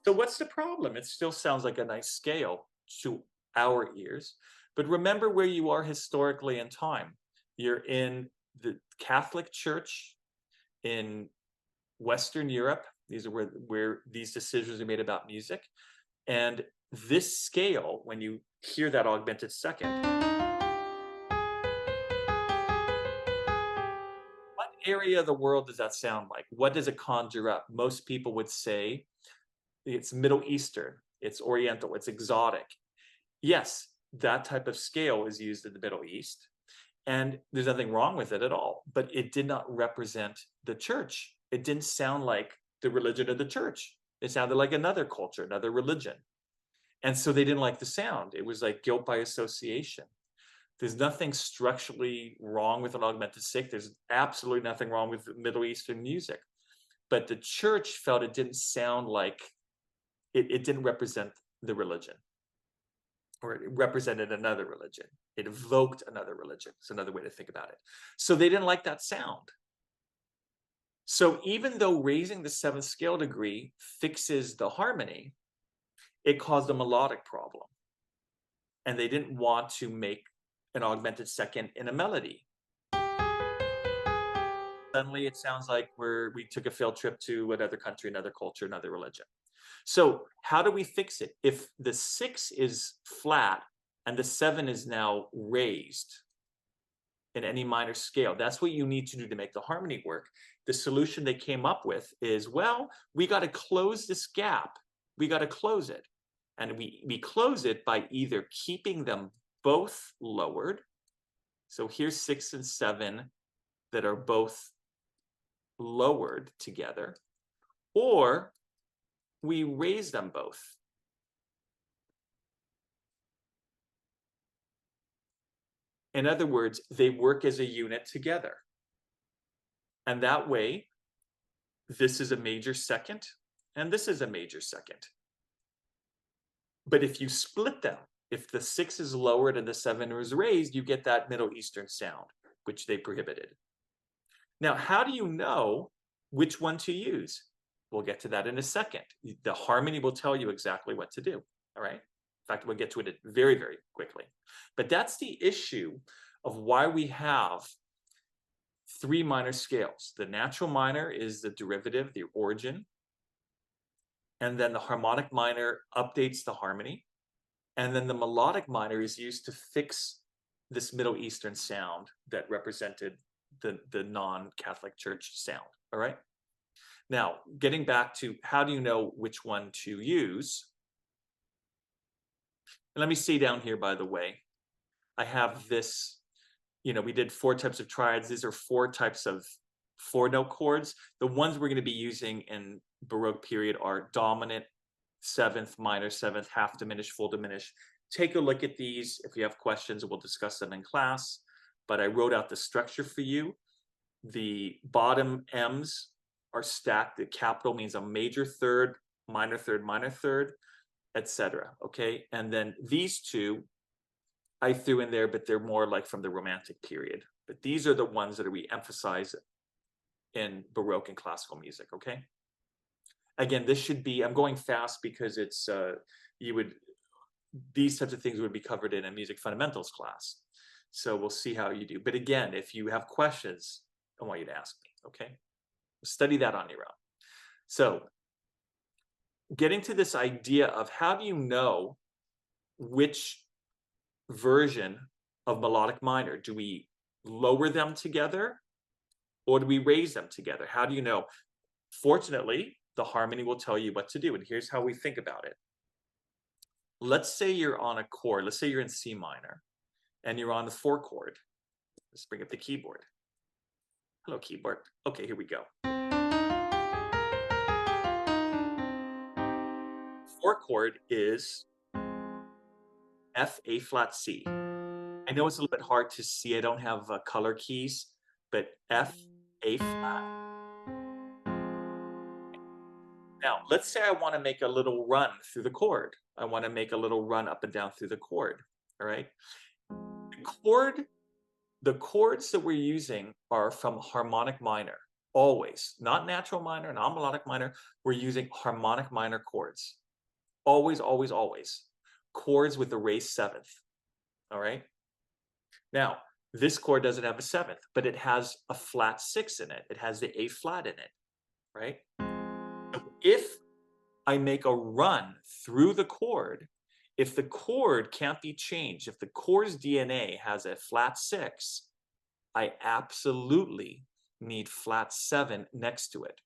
So what's the problem? It still sounds like a nice scale to our ears, but remember where you are historically in time. You're in the Catholic Church in Western Europe. These are where these decisions are made about music. And this scale, when you hear that augmented second, what area of the world does that sound like? What does it conjure up? Most people would say it's Middle Eastern, it's Oriental, it's exotic. Yes, that type of scale is used in the Middle East, and there's nothing wrong with it at all, but it did not represent the church. It didn't sound like the religion of the church. It sounded like another culture, another religion. And so they didn't like the sound. It was like guilt by association. There's nothing structurally wrong with an augmented sixth. There's absolutely nothing wrong with Middle Eastern music. But the church felt it didn't sound like, it didn't represent the religion, or it represented another religion. It evoked another religion. It's another way to think about it. So they didn't like that sound. So even though raising the seventh scale degree fixes the harmony, it caused a melodic problem. And they didn't want to make an augmented second in a melody. Suddenly it sounds like we took a field trip to another country, another culture, another religion. So how do we fix it? If the 6 is flat and the 7 is now raised in any minor scale, that's what you need to do to make the harmony work. The solution they came up with is, well, we got to close this gap. We got to close it. And we close it by either keeping them both lowered. So here's 6 and 7 that are both lowered together, or we raise them both. In other words, they work as a unit together. And that way, this is a major second, and this is a major second. But if you split them, if the 6 is lowered and the 7 is raised, you get that Middle Eastern sound, which they prohibited. Now, how do you know which one to use? We'll get to that in a second. The harmony will tell you exactly what to do, all right? In fact, we'll get to it very, very quickly. But that's the issue of why we have 3 minor scales. The natural minor is the derivative, the origin. And then the harmonic minor updates the harmony. And then the melodic minor is used to fix this Middle Eastern sound that represented the non-Catholic Church sound, all right? Now, getting back to how do you know which one to use? And let me see down here, by the way, I have this, we did 4 types of triads. These are 4 types of 4-note chords. The ones we're going to be using in Baroque period are dominant, 7th, minor 7th, half diminished, full diminished. Take a look at these. If you have questions, we'll discuss them in class. But I wrote out the structure for you. The bottom M's are stacked. The capital means a major third, minor third, etc. Okay, and then these 2 I threw in there, but they're more like from the Romantic period. But these are the ones that we emphasize in Baroque and classical music. Okay. Again, this should be, I'm going fast because it's these types of things would be covered in a music fundamentals class. So we'll see how you do. But again, if you have questions, I want you to ask me. Okay. Study that on your own. So getting to this idea of how do you know which version of melodic minor? Do we lower them together or do we raise them together? How do you know? Fortunately, the harmony will tell you what to do, and here's how we think about it. Let's say you're on a chord. Let's say you're in C minor, and you're on the 4 chord. Let's bring up the keyboard. Hello, keyboard. Okay, here we go. 4 chord is F, A flat, C. I know it's a little bit hard to see. I don't have color keys, but F, A flat. Now, let's say I want to make a little run through the chord. I want to make a little run up and down through the chord. All right. The chords that we're using are from harmonic minor, always. Not natural minor, not melodic minor. We're using harmonic minor chords. Always, always, always. Chords with the raised 7th. All right. Now, this chord doesn't have a 7th, but it has a flat 6 in it. It has the A flat in it, right? So if I make a run through the chord, if the chord can't be changed, if the chord's DNA has a flat 6, I absolutely need flat 7 next to it.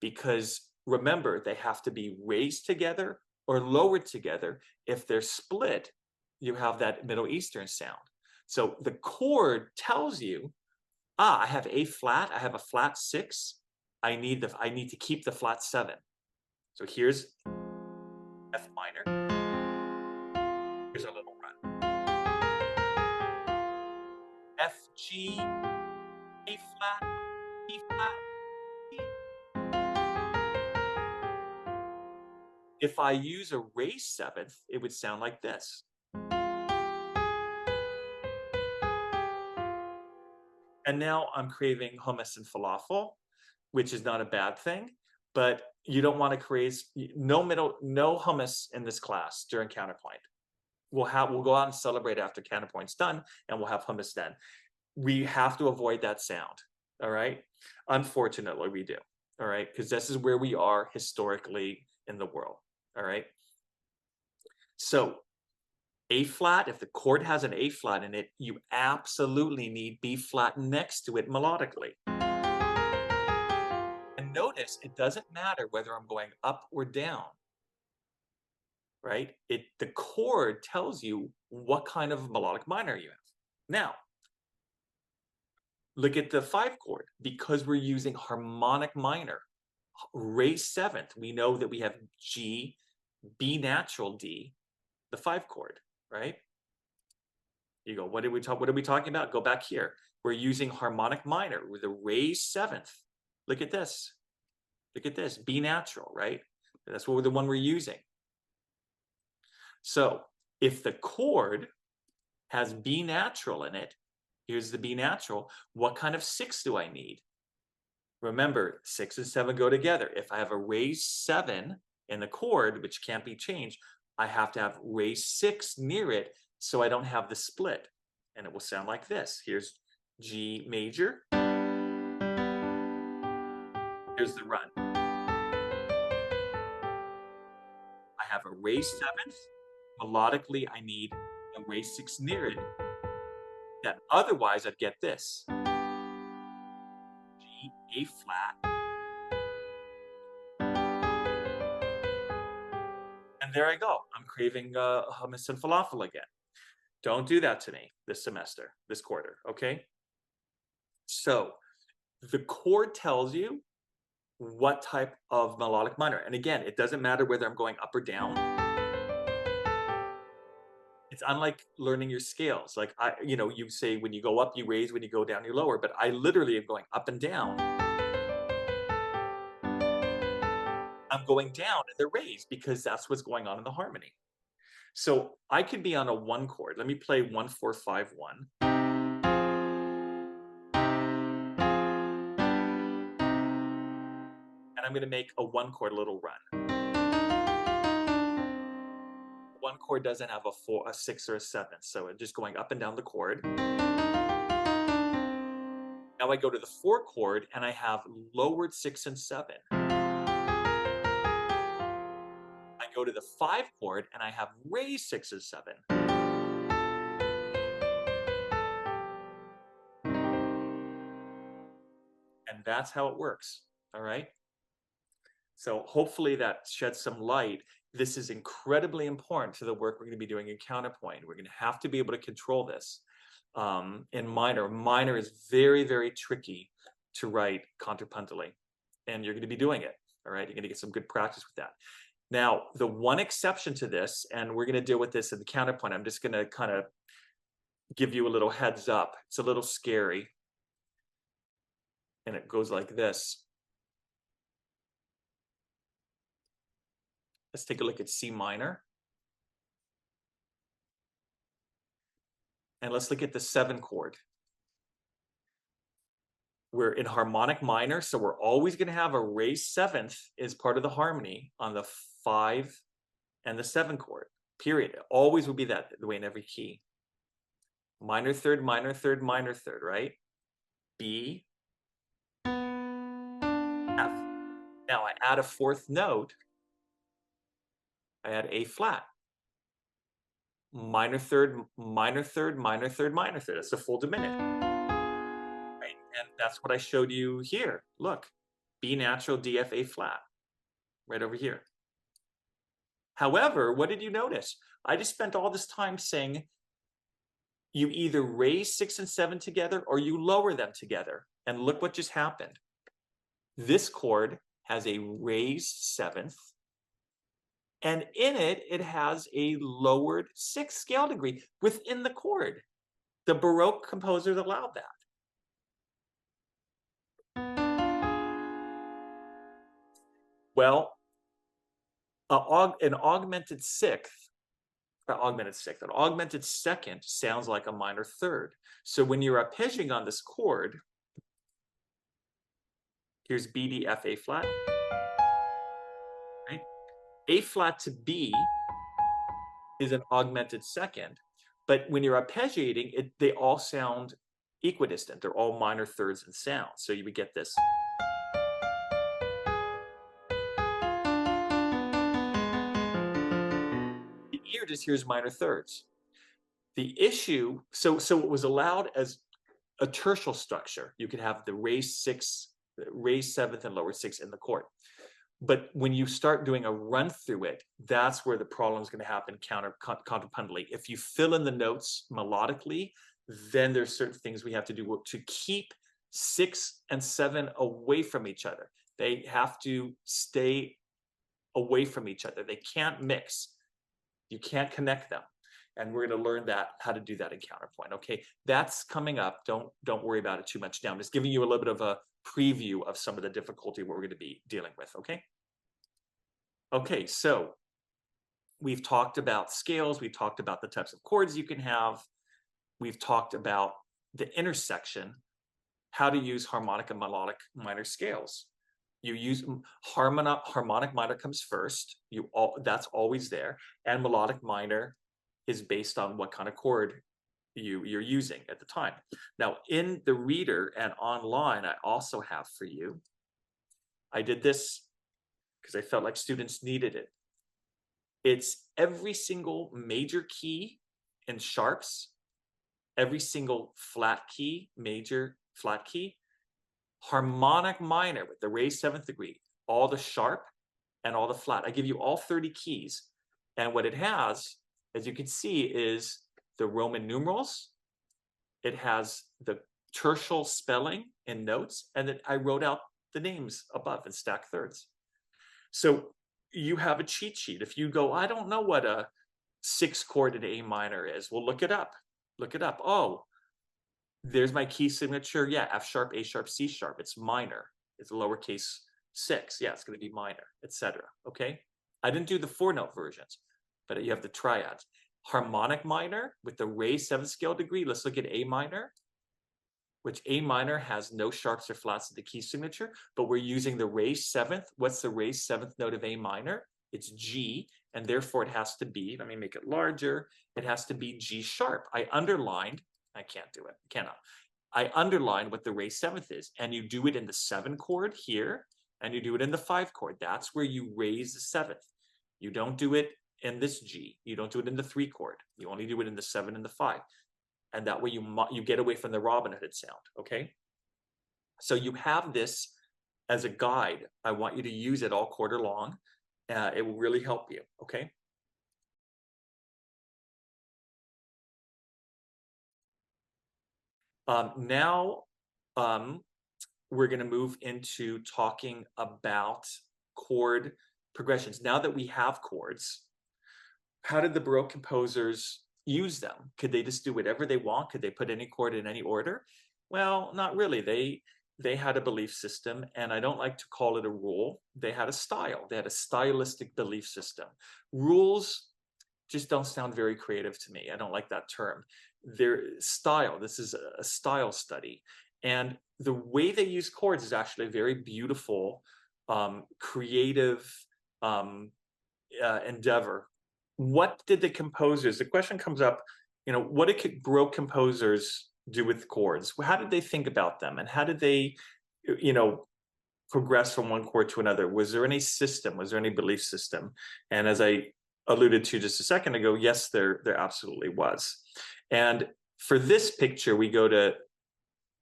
Because remember, they have to be raised together or lowered together. If they're split, you have that Middle Eastern sound. So the chord tells you, I have A flat, I have a flat 6, I need to keep the flat 7. So here's F minor. Here's a little run. F, G, A flat, E flat, E. If I use a raised 7th, it would sound like this. And now I'm craving hummus and falafel, which is not a bad thing, but you don't want to create no hummus in this class during counterpoint. We'll go out and celebrate after counterpoint's done, and we'll have hummus then. We have to avoid that sound. All right. Unfortunately, we do. All right, because this is where we are historically in the world. All right. So A flat, if the chord has an A flat in it, you absolutely need B flat next to it melodically. And notice it doesn't matter whether I'm going up or down, right? The chord tells you what kind of melodic minor you have. Now, look at the 5 chord. Because we're using harmonic minor, raised 7th, we know that we have G, B natural, D, the 5 chord, right? You go, what are we talking about? Go back here. We're using harmonic minor with a raised 7th. Look at this. Look at this, B natural, right? That's the one we're using. So if the chord has B natural in it, here's the B natural, what kind of 6 do I need? Remember, 6 and 7 go together. If I have a raised 7 in the chord, which can't be changed, I have to have raised 6 near it so I don't have the split. And it will sound like this. Here's G major. Here's the run. I have a raised 7th. Melodically, I need a raised 6 near it. That otherwise, I'd get this. G, A flat. And there I go. I'm craving hummus and falafel again. Don't do that to me this semester, this quarter, okay? So the chord tells you what type of melodic minor. And again, it doesn't matter whether I'm going up or down. It's unlike learning your scales. Like, you say when you go up, you raise, when you go down, you lower. But I literally am going up and down. I'm going down and they're raised because that's what's going on in the harmony. So I could be on a 1 chord. Let me play 1, 4, 5, 1. And I'm going to make a 1 chord little run. 1 chord doesn't have a 6 or a 7, so it's just going up and down the chord. Now I go to the 4 chord and I have lowered 6 and 7. I go to the 5 chord and I have raised 6 and 7. that's how it works. All right. So hopefully that sheds some light. This is incredibly important to the work we're going to be doing in counterpoint. We're going to have to be able to control this. In minor, minor is very, very tricky to write contrapuntally, and you're going to be doing it. All right, you're going to get some good practice with that. Now, the one exception to this, and we're going to deal with this in the counterpoint, I'm just going to kind of give you a little heads up. It's a little scary, and it goes like this. Let's take a look at C minor. And let's look at the 7 chord. We're in harmonic minor, so we're always going to have a raised 7th as part of the harmony on the 5 and the 7 chord, period. It always will be that the way in every key. Minor third, minor third, minor third, right? B, F. Now I add a 4th note. I add A flat. Minor third, minor third, minor third, minor third. That's a full diminished. Right? And that's what I showed you here. Look, B natural, D F, A flat, right over here. However, what did you notice? I just spent all this time saying you either raise 6 and 7 together or you lower them together. And look what just happened. This chord has a raised 7th, and in it, it has a lowered 6th scale degree within the chord. The Baroque composers allowed that. Well, an augmented 6th, an augmented 2nd sounds like a minor 3rd. So when you're arpeggiating on this chord, here's B, D, F, A flat. Right? A flat to B is an augmented 2nd, but when you're arpeggiating, they all sound equidistant. They're all minor 3rds in sound. So you would get this. The ear just hears minor 3rds. The issue, so it was allowed as a tertial structure. You could have the raised 7th and lower 6th in the chord. But when you start doing a run through it, that's where the problem is going to happen contrapuntally. If you fill in the notes melodically, then there's certain things we have to do to keep 6 and 7 away from each other. They have to stay away from each other. They can't mix. You can't connect them. And we're going to learn how to do that in counterpoint. Okay, that's coming up. Don't worry about it too much now. I'm just giving you a little bit of a preview of some of the difficulty we're going to be dealing with. Okay, so we've talked about scales. We've talked about the types of chords you can have. We've talked about the intersection, how to use harmonic and melodic minor scales. You use harmonic minor comes first. That's always there, and melodic minor is based on what kind of chord you're using at the time. Now, in the reader and online, I also have for you, I did this because I felt like students needed it. It's every single major key in sharps, every single flat key, major flat key, harmonic minor with the raised 7th degree, all the sharp and all the flat. I give you all 30 keys. And what it has, as you can see, is the Roman numerals. It has the tertial spelling in notes, and then I wrote out the names above in stacked thirds. So you have a cheat sheet. If you go, I don't know what a 6 chord in A minor is, well, look it up. Look it up. Oh, there's my key signature. Yeah, F sharp, A sharp, C sharp. It's minor. It's a lowercase 6. Yeah, it's going to be minor, etc. Okay. I didn't do the 4-note versions, but you have the triads. Harmonic minor with the raised 7th scale degree. Let's look at A minor, which A minor has no sharps or flats in the key signature, but we're using the raised 7th. What's the raised 7th note of A minor? It's G, and therefore it has to be, let me make it larger, it has to be G sharp. I underlined, I can't do it, cannot. I underlined what the raised 7th is, and you do it in the 7 chord here, and you do it in the 5 chord. That's where you raise the 7th. You don't do it in this G. You don't do it in the 3 chord. You only do it in the 7 and the 5. And that way you get away from the Robin Hood sound, okay? So you have this as a guide. I want you to use it all quarter long. It will really help you, okay? Now, we're going to move into talking about chord progressions. Now that we have chords, how did the Baroque composers use them? Could they just do whatever they want? Could they put any chord in any order? Well, not really. They had a belief system, and I don't like to call it a rule. They had a style. They had a stylistic belief system. Rules just don't sound very creative to me. I don't like that term. Their style, this is a style study. And the way they use chords is actually a very beautiful, creative endeavor. What did the composers, the question comes up, what did Baroque composers do with chords? How did they think about them? And how did they, progress from one chord to another? Was there any system? Was there any belief system? And as I alluded to just a second ago, yes, there absolutely was. And for this picture, we go to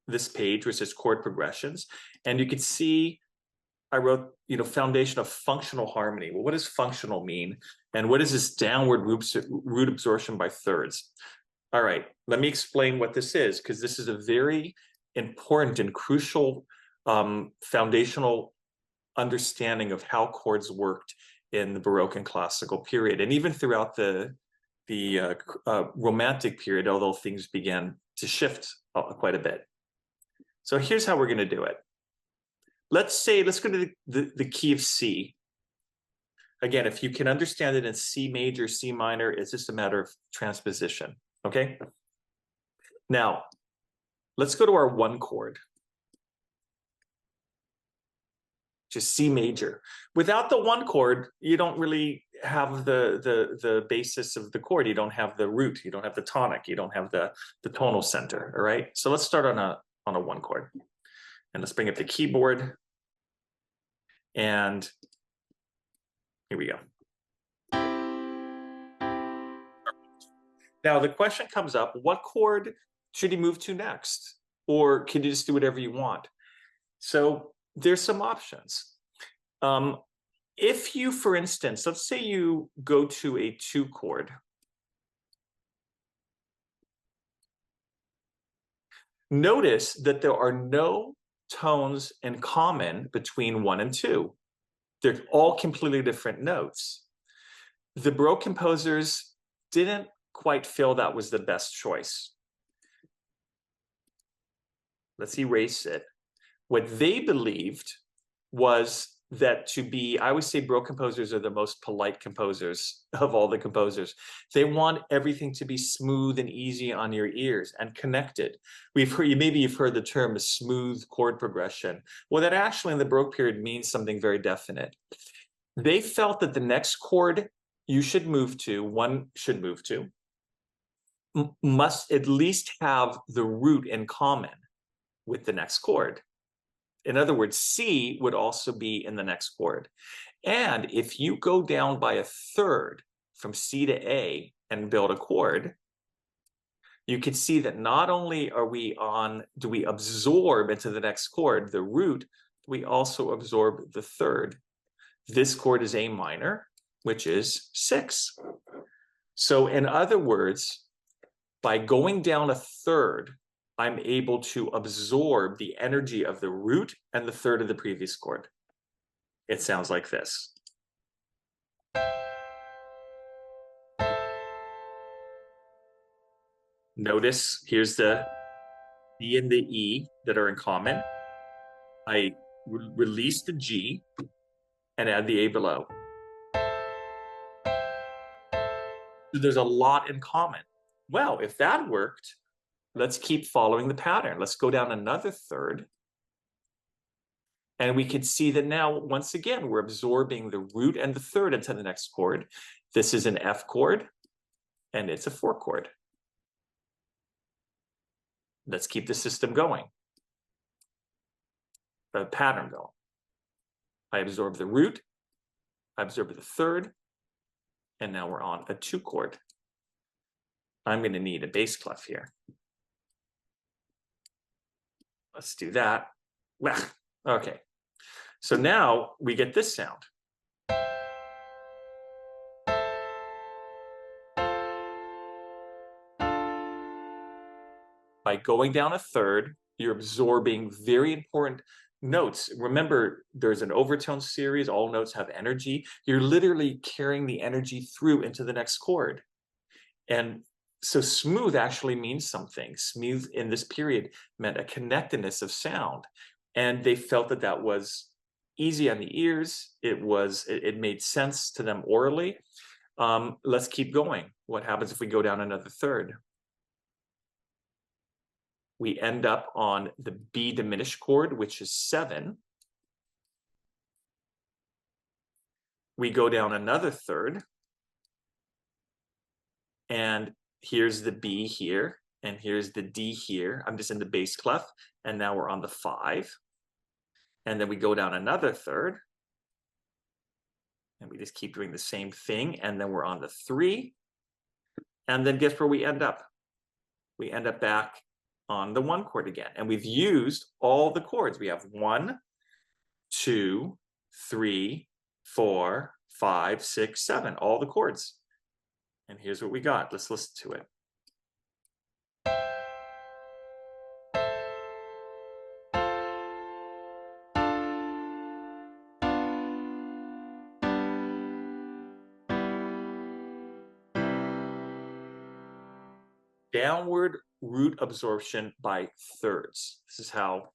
this page, which is Chord Progressions, and you can see I wrote, foundation of functional harmony. Well, what does functional mean? And what is this downward root absorption by thirds? All right, let me explain what this is, because this is a very important and crucial foundational understanding of how chords worked in the Baroque and Classical period, and even throughout the Romantic period, although things began to shift quite a bit. So here's how we're going to do it. Let's go to the key of C. Again, if you can understand it in C major, C minor, it's just a matter of transposition, okay? Now, let's go to our one chord, just C major. Without the one chord, you don't really have the basis of the chord. You don't have the root, you don't have the tonic, you don't have the tonal center, all right? So let's start on a one chord. And let's bring up the keyboard. And here we go. Now the question comes up, what chord should he move to next? Or can you just do whatever you want? So there's some options. If you, for instance, let's say you go to a 2 chord. Notice that there are no tones in common between 1 and 2. They're all completely different notes. The Baroque composers didn't quite feel that was the best choice. Let's erase it. What they believed was that I always say Baroque composers are the most polite composers of all the composers. They want everything to be smooth and easy on your ears and connected. Maybe you've heard the term a smooth chord progression. Well, that actually in the Baroque period means something very definite. They felt that the next chord one should move to, must at least have the root in common with the next chord. In other words, C would also be in the next chord. And if you go down by a third from C to A and build a chord, you can see that not only do we absorb into the next chord the root, we also absorb the third. This chord is A minor, which is 6. So in other words, by going down a third, I'm able to absorb the energy of the root and the third of the previous chord. It sounds like this. Notice here's the D and the E that are in common. I release the G and add the A below. So there's a lot in common. Well, if that worked, let's keep following the pattern. Let's go down another third. And we can see that now, once again, we're absorbing the root and the third into the next chord. This is an F chord, and it's a 4 chord. Let's keep the system going, the pattern going. I absorb the root, I absorb the third, and now we're on a 2 chord. I'm going to need a bass clef here. Let's do that. Okay. So now we get this sound. By going down a third, you're absorbing very important notes. Remember, there's an overtone series. All notes have energy. You're literally carrying the energy through into the next chord. And so smooth actually means something. Smooth in this period meant a connectedness of sound. And they felt that that was easy on the ears. It made sense to them orally. Let's keep going. What happens if we go down another third? We end up on the B diminished chord, which is 7. We go down another third. And here's the B here, and here's the D here. I'm just in the bass clef, and now we're on the 5. And then we go down another third, and we just keep doing the same thing, and then we're on the 3. And then guess where we end up? We end up back on the 1 chord again, and we've used all the chords. We have 1, 2, 3, 4, 5, 6, 7, all the chords. And here's what we got. Let's listen to it. Downward root absorption by thirds. This is how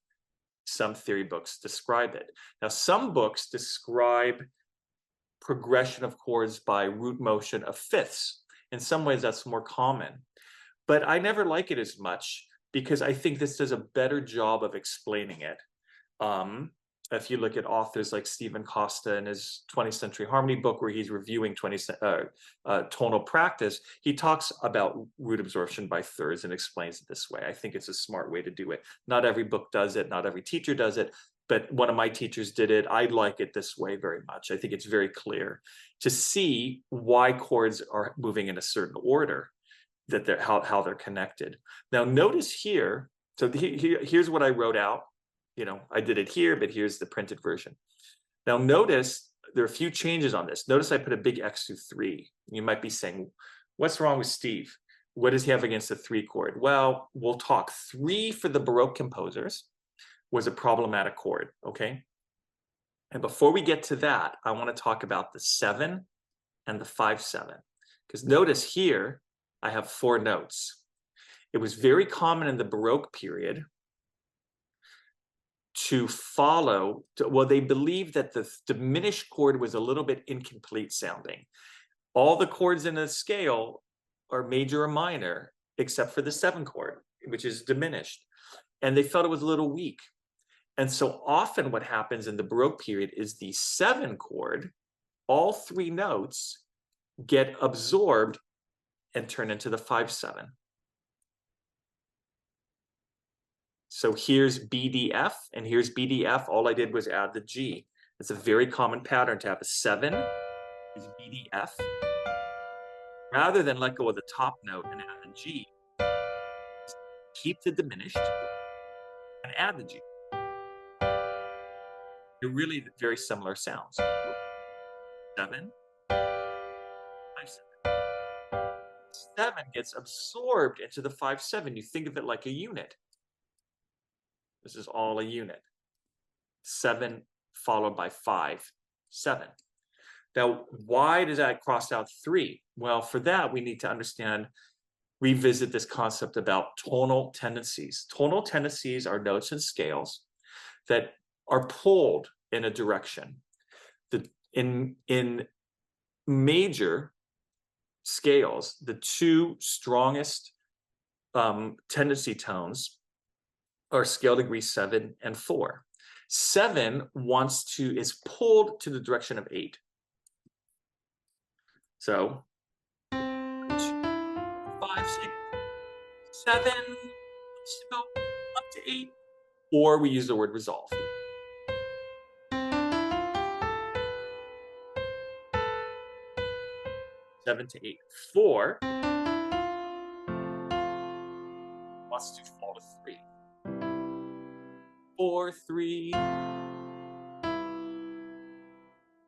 some theory books describe it. Now, some books describe progression of chords by root motion of fifths. In some ways, that's more common. But I never like it as much because I think this does a better job of explaining it. If you look at authors like Stephen Costa in his 20th Century Harmony book, where he's reviewing tonal practice, he talks about root absorption by thirds and explains it this way. I think it's a smart way to do it. Not every book does it, not every teacher does it, but one of my teachers did it. I like it this way very much. I think it's very clear to see why chords are moving in a certain order, that they're how they're connected. Now notice here, so here's what I wrote out. You know, I did it here, but here's the printed version. Now notice there are a few changes on this. Notice I put a big X through 3. You might be saying, what's wrong with Steve? What does he have against the 3 chord? Well, we'll talk. 3 for the Baroque composers was a problematic chord, okay? And before we get to that, I want to talk about the 7 and the 5/7. Because notice here, I have 4 notes. It was very common in the Baroque period to follow, well, they believed that the diminished chord was a little bit incomplete sounding. All the chords in the scale are major or minor, except for the 7 chord, which is diminished. And they felt it was a little weak. And so often what happens in the Baroque period is the 7 chord, all 3 notes get absorbed and turn into the 5/7. So here's BDF, and here's BDF. All I did was add the G. It's a very common pattern to have a 7 is BDF. Rather than let go of the top note and add the G, keep the diminished and add the G. They're really very similar sounds. 7, 5/7. 7 gets absorbed into the 5/7. You think of it like a unit. This is all a unit. 7 followed by 5/7. Now, why does that cross out 3? Well, for that, we need to revisit this concept about tonal tendencies. Tonal tendencies are notes and scales that are pulled in a direction. In major scales, the 2 strongest tendency tones are scale degree 7 and 4. 7 is pulled to the direction of 8. So 5, 6, 7, let's go up to 8, or we use the word resolve. 7 to 8. 4 wants to fall to 3. 4 4, 3.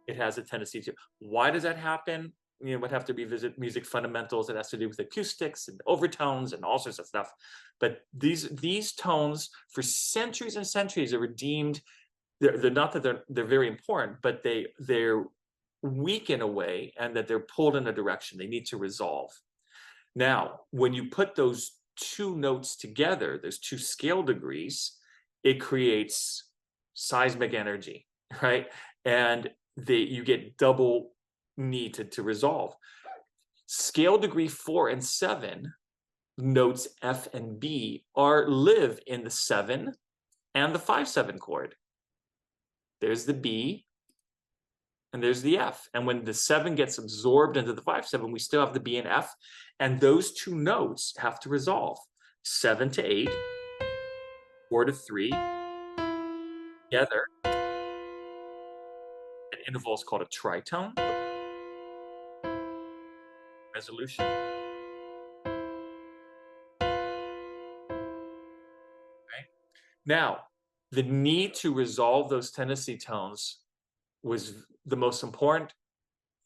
It has a tendency to. Why does that happen? You know, would have to revisit music fundamentals. It has to do with acoustics and overtones and all sorts of stuff. But these tones, for centuries and centuries, are deemed. They're not that they're very important, but they're weak in a way, and that they're pulled in a direction. They need to resolve. Now, when you put those two notes together, there's two scale degrees, it creates seismic energy, right? And you get double need to resolve. Scale degree 4 and 7 notes F and B live in the 7 and the 5/7 chord. There's the B and there's the F. And when the 7 gets absorbed into the 5/7, we still have the B and F. And those two notes have to resolve. 7 to 8, 4 to 3, together. An interval is called a tritone. Resolution. Okay. Now, the need to resolve those tendency tones was the most important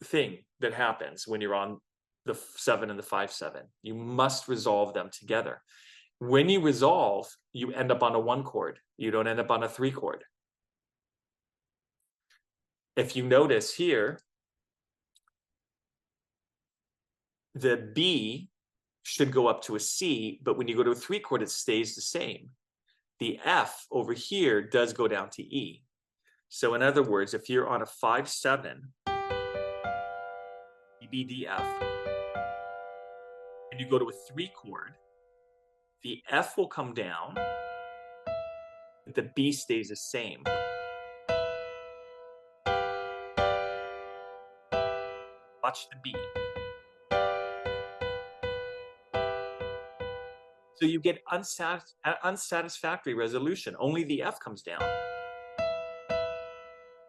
thing that happens when you're on the 7 and the 5/7. You must resolve them together. When you resolve, you end up on a 1 chord. You don't end up on a 3 chord. If you notice here, the B should go up to a C, but when you go to a 3 chord, it stays the same. The F over here does go down to E. So in other words, if you're on a 5/7, E, B, D, F, and you go to a 3 chord, the F will come down, but the B stays the same. Watch the B. So you get unsatisfactory resolution. Only the F comes down.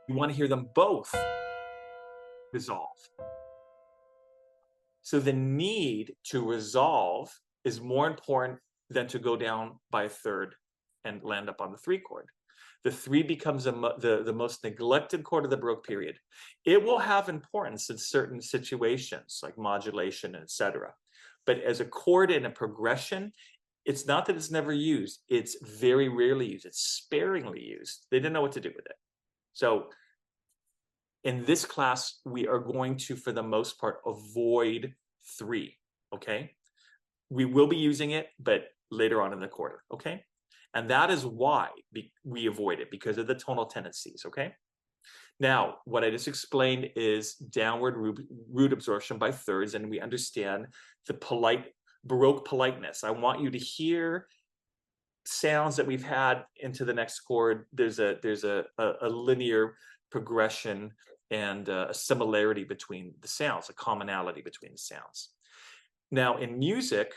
You want to hear them both resolve. So the need to resolve is more important than to go down by a third and land up on the 3 chord. The 3 becomes the most neglected chord of the Baroque period. It will have importance in certain situations like modulation, etc. But as a chord in a progression, it's not that it's never used. It's very rarely used. It's sparingly used. They didn't know what to do with it. So in this class, we are going to, for the most part, avoid 3, okay? We will be using it, but later on in the quarter, okay? And that is why we avoid it, because of the tonal tendencies, okay? Now, what I just explained is downward root absorption by thirds, and we understand the Baroque politeness. I want you to hear sounds that we've had into the next chord. There's a linear progression and a similarity between the sounds, a commonality between the sounds. Now, in music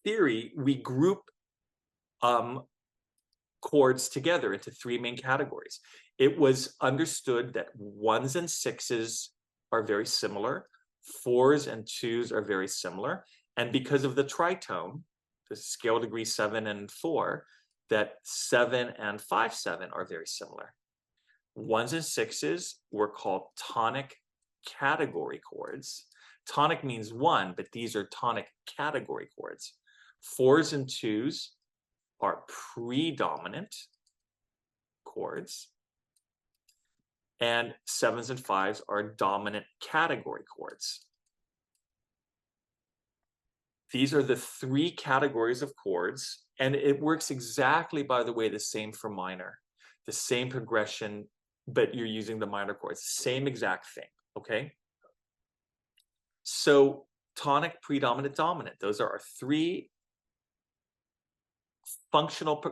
theory, we group chords together into 3 main categories. It was understood that 1s and 6s are very similar, 4s and 2s are very similar, and because of the tritone, the scale degree 7 and 4, that 7 and 5/7 are very similar. 1s and 6s were called tonic category chords. Tonic means 1, but these are tonic category chords. 4s and 2s are predominant chords, and 7s and 5s are dominant category chords. These are the 3 categories of chords, and it works exactly, by the way, the same for minor. The same progression, but you're using the minor chords. Same exact thing, okay? So tonic, predominant, dominant. Those are our 3 functional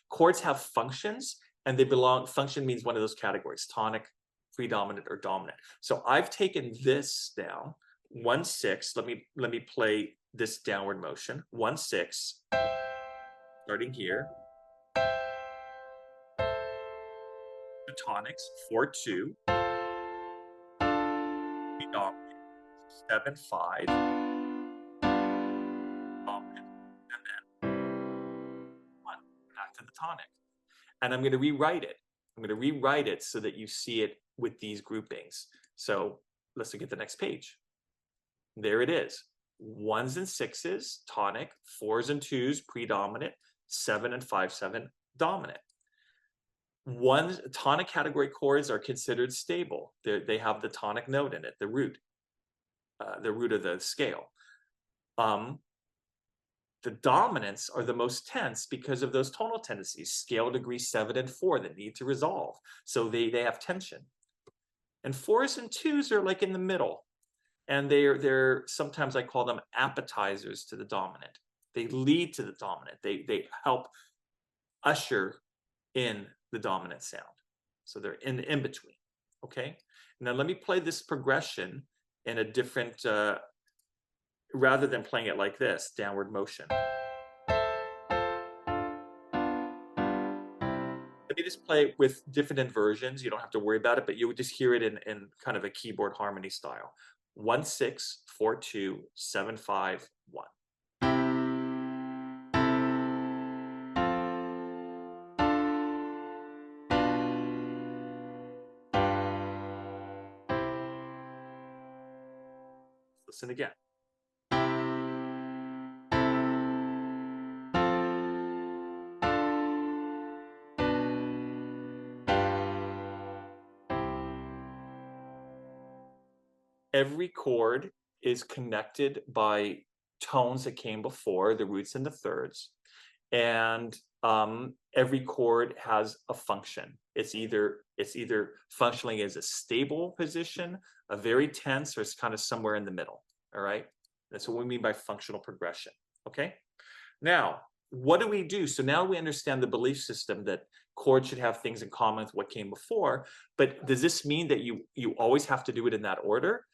chords have functions, and they belong. Function means one of those categories: tonic, predominant, or dominant. So I've taken this down 1/6. Let me play this downward motion. 1/6, starting here. The tonics 4/2, predominant 7/5, dominant, and then 1. Back to the tonic. And I'm going to rewrite it. I'm going to rewrite it so that you see it with these groupings. So let's look at the next page. There it is. 1s and 6s, tonic, 4s and 2s, predominant, 7 and 5/7, dominant. Tonic category chords are considered stable. They have the tonic note in it, the root of the scale. The dominants are the most tense because of those tonal tendencies, scale degree 7 and 4 that need to resolve. So they have tension. And 4s and 2s are like in the middle. And they're sometimes I call them appetizers to the dominant. They lead to the dominant. They help usher in the dominant sound. So they're in between. Okay. Now let me play this progression in a different, rather than playing it like this, downward motion. Let me just play it with different inversions. You don't have to worry about it, but you would just hear it in kind of a keyboard harmony style. 1 6 4 2 7 5 1. Listen again. Every chord is connected by tones that came before, the roots and the thirds. And every chord has a function. It's either functioning as a stable position, a very tense, or it's kind of somewhere in the middle. All right. That's what we mean by functional progression. Okay. Now, what do we do? So now we understand the belief system that chords should have things in common with what came before. But does this mean that you always have to do it in that order?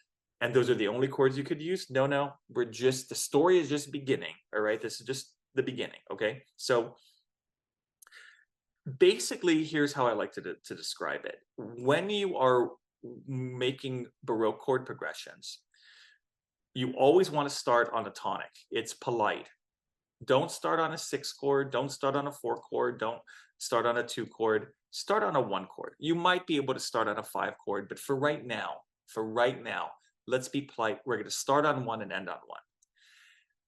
And those are the only chords you could use? No. The story is just beginning. All right. This is just the beginning. Okay. So basically, here's how I like to describe it. When you are making Baroque chord progressions, you always want to start on a tonic. It's polite. Don't start on a 6 chord. Don't start on a 4 chord. Don't start on a 2 chord. Start on a 1 chord. You might be able to start on a 5 chord, but for right now, let's be polite. We're going to start on 1 and end on 1.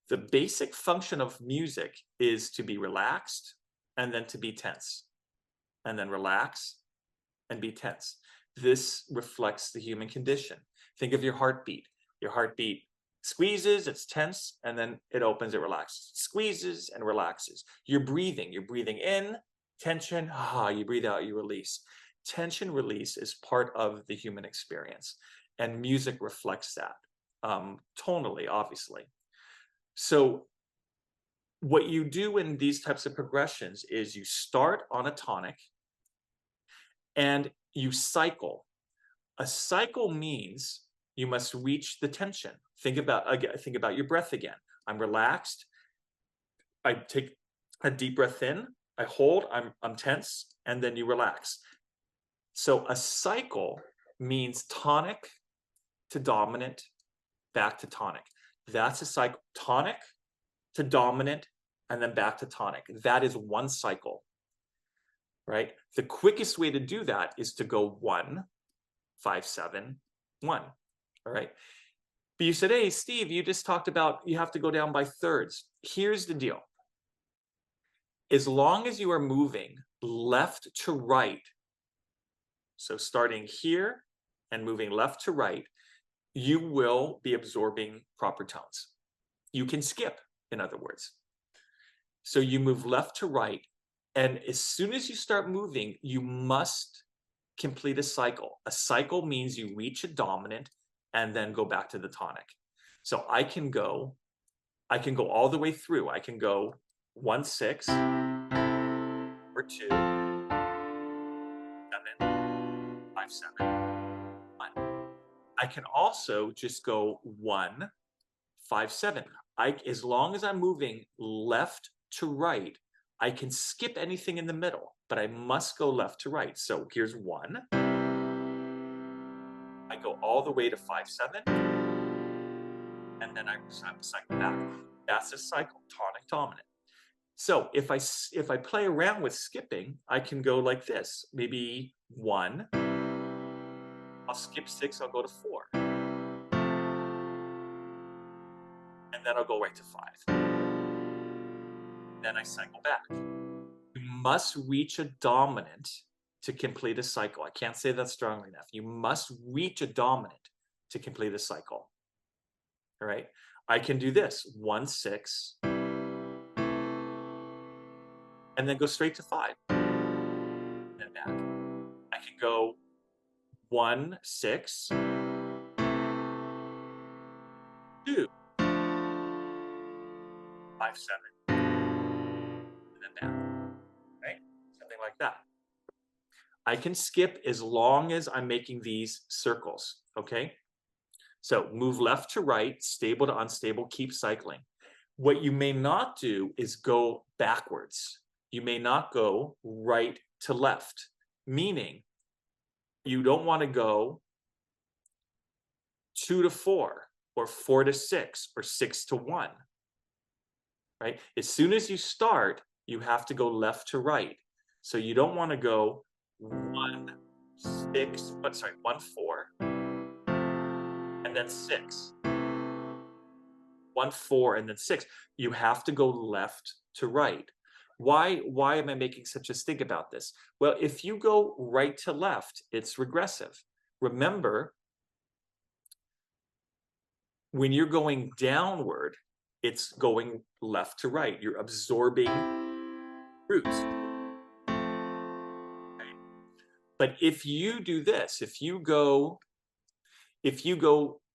The basic function of music is to be relaxed and then to be tense, and then relax and be tense. This reflects the human condition. Think of your heartbeat. Your heartbeat squeezes, it's tense, and then it opens, it relaxes. Squeezes and relaxes. You're breathing in, tension, you breathe out, you release. Tension release is part of the human experience, and music reflects that, tonally, obviously. So what you do in these types of progressions is you start on a tonic and you cycle. A cycle means you must reach the tension. Think about your breath again. I'm relaxed. I take a deep breath in. I hold. I'm tense, and then you relax. So a cycle means tonic to dominant, back to tonic. That's a cycle. Tonic to dominant, and then back to tonic. That is one cycle, right? The quickest way to do that is to go 1 5 7 1. All right. But you said, hey, Steve, you just talked about you have to go down by thirds. Here's the deal. As long as you are moving left to right, so starting here and moving left to right, you will be absorbing proper tones. You can skip, in other words. So you move left to right, and as soon as you start moving, you must complete a cycle. A cycle means you reach a dominant and then go back to the tonic. So I can go all the way through. I can go 1 6 or 2 7 5 7 1. I can also just go 1 5 7. As long as I'm moving left to right, I can skip anything in the middle, but I must go left to right. So here's 1. I go all the way to 5 7, and then I cycle back. That's a cycle, tonic dominant. So if I play around with skipping, I can go like this. Maybe 1, I'll skip 6, I'll go to 4. And then I'll go right to 5. Then I cycle back. You must reach a dominant to complete a cycle. I can't say that strongly enough. You must reach a dominant to complete a cycle. All right. I can do this 1, 6, and then go straight to 5. And then back. I can go 1, 6, 2, 5, 7, and then back. Right? Something like that. I can skip as long as I'm making these circles. Okay. So move left to right, stable to unstable, keep cycling. What you may not do is go backwards. You may not go right to left, meaning you don't want to go 2 to 4 or 4 to 6 or 6 to 1. Right? As soon as you start, you have to go left to right. So you don't want to go 1, 6, 1, 4, and then 6. 1, 4, and then 6. You have to go left to right. Why am I making such a stink about this? Well, if you go right to left, it's regressive. Remember, when you're going downward, it's going left to right. You're absorbing roots. Okay? But if you do this, if you go,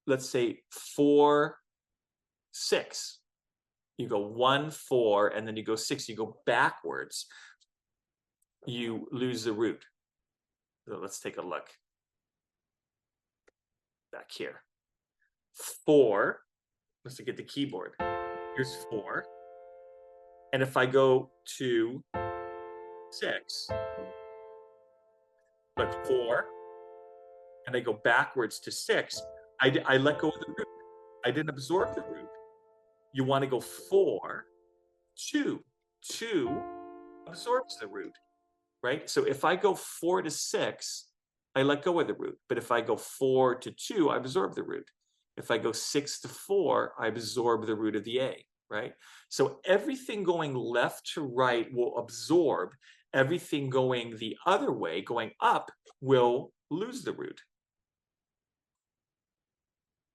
let's say 4, 6, you go 1, 4, and then you go 6, you go backwards, you lose the root. So let's take a look back here. 4, let's look at the keyboard. Here's 4. And if I go to 6, but 4, and I go backwards to 6, I let go of the root. I didn't absorb the root. You want to go 4, 2. 2 absorbs the root, right? So if I go 4 to 6, I let go of the root. But if I go 4 to 2, I absorb the root. If I go 6 to 4, I absorb the root of the A, right? So everything going left to right will absorb. Everything going the other way, going up, will lose the root.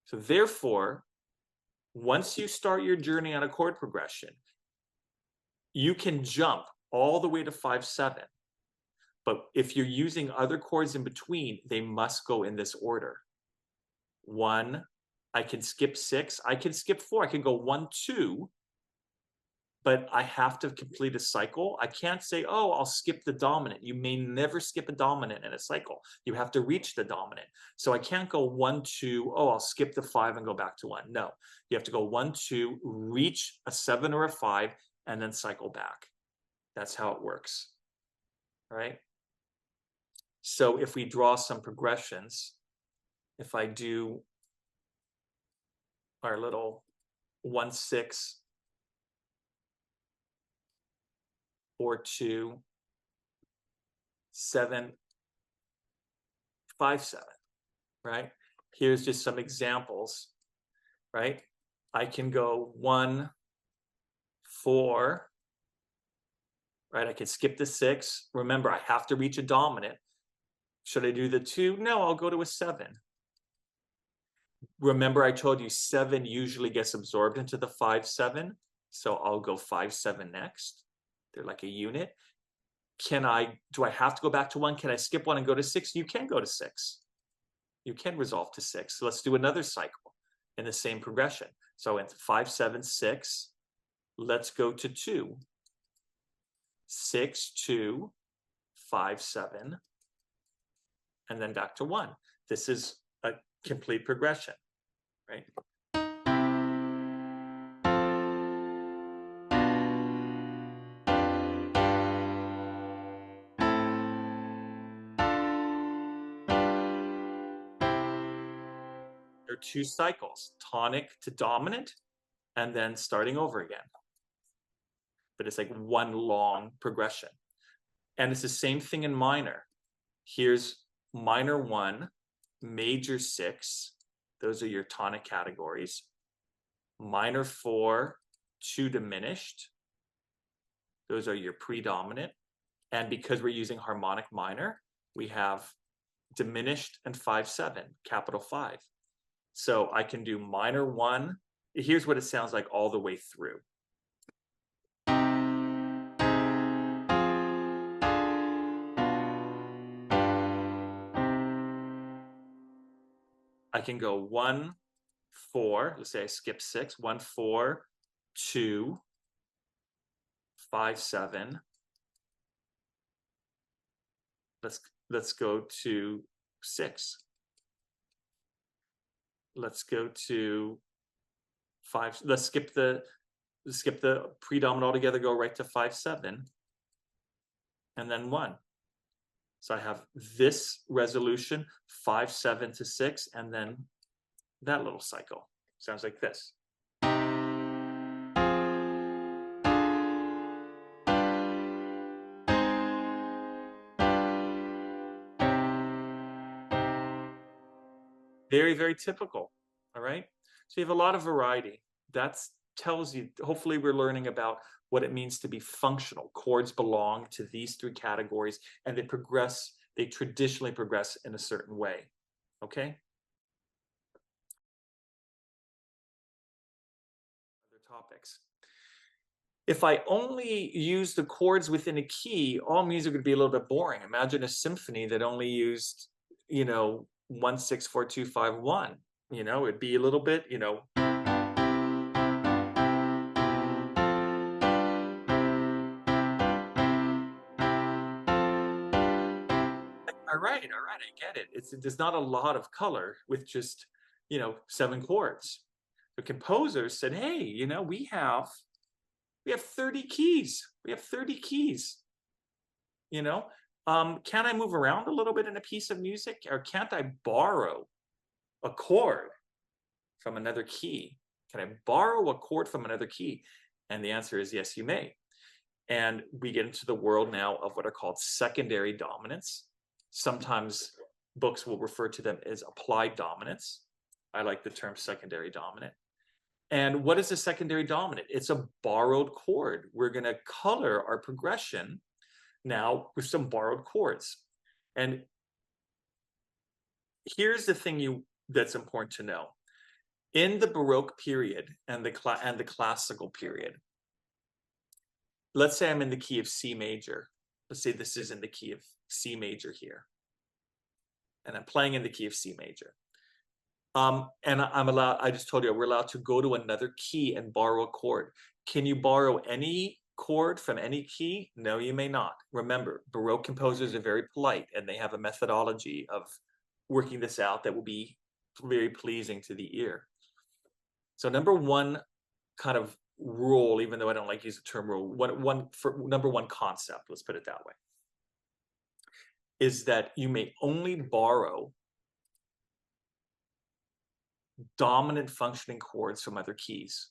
So therefore, once you start your journey on a chord progression, you can jump all the way to 5, 7. But if you're using other chords in between, they must go in this order. 1, I can skip 6, I can skip 4, I can go 1, 2, but I have to complete a cycle. I can't say, oh, I'll skip the dominant. You may never skip a dominant in a cycle. You have to reach the dominant. So I can't go 1, 2, oh, I'll skip the 5 and go back to 1. No, you have to go 1, 2, reach a 7 or a 5, and then cycle back. That's how it works, all right? So if we draw some progressions, if I do our little 1, 6, 4, 2, 7, 5, 7, right? Here's just some examples, right? I can go 1, 4, right? I can skip the 6. Remember, I have to reach a dominant. Should I do the 2? No, I'll go to a 7. Remember, I told you 7 usually gets absorbed into the 5, 7. So I'll go 5, 7 next. They're like a unit. Do I have to go back to 1? Can I skip 1 and go to 6? You can go to 6. You can resolve to 6. So let's do another cycle in the same progression. So into 5, 7, 6. Let's go to 2. 6, 2, 5, 7, and then back to 1. This is a complete progression, right? There are 2 cycles, tonic to dominant, and then starting over again. but it's like one long progression. And it's the same thing in minor. Here's minor 1, major 6. Those are your tonic categories. Minor 4, 2 diminished. Those are your predominant. And because we're using harmonic minor, we have diminished and 5/7, capital 5. So I can do minor 1. Here's what it sounds like all the way through. I can go 1, 4. Let's say I skip 6. 1, 4, 2, 5, 7. Let's go to 6. Let's go to 5. Let's skip the predominant altogether. Go right to 5, 7, and then 1. So I have this resolution, 5, 7 to 6, and then that little cycle. Sounds like this. Very, very typical. All right. So you have a lot of variety. That tells you, hopefully we're learning about what it means to be functional. Chords belong to these 3 categories, and they traditionally progress in a certain way. Okay. Other topics. If I only use the chords within a key, all music would be a little bit boring. Imagine a symphony that only used, 1, 6, 4, 2, 5, 1. It'd be a little bit, All right, I get it. There's not a lot of color with just, 7 chords. The composers said, hey, we have 30 keys. We have 30 keys. Can I move around a little bit in a piece of music, or can't I borrow a chord from another key? Can I borrow a chord from another key? And the answer is yes, you may. And we get into the world now of what are called secondary dominants. Sometimes books will refer to them as applied dominants. I like the term secondary dominant. And what is a secondary dominant? It's a borrowed chord. We're going to color our progression now with some borrowed chords. And here's the thing that's important to know. In the Baroque period and the classical period, let's say I'm in the key of C major. Let's say this is in the key of C major here. And I'm playing in the key of C major. And I just told you, we're allowed to go to another key and borrow a chord. Can you borrow any chord from any key? No, you may not. Remember, Baroque composers are very polite, and they have a methodology of working this out that will be very pleasing to the ear. So number one kind of rule, even though I don't like to use the term rule, number one concept, let's put it that way, is that you may only borrow dominant functioning chords from other keys.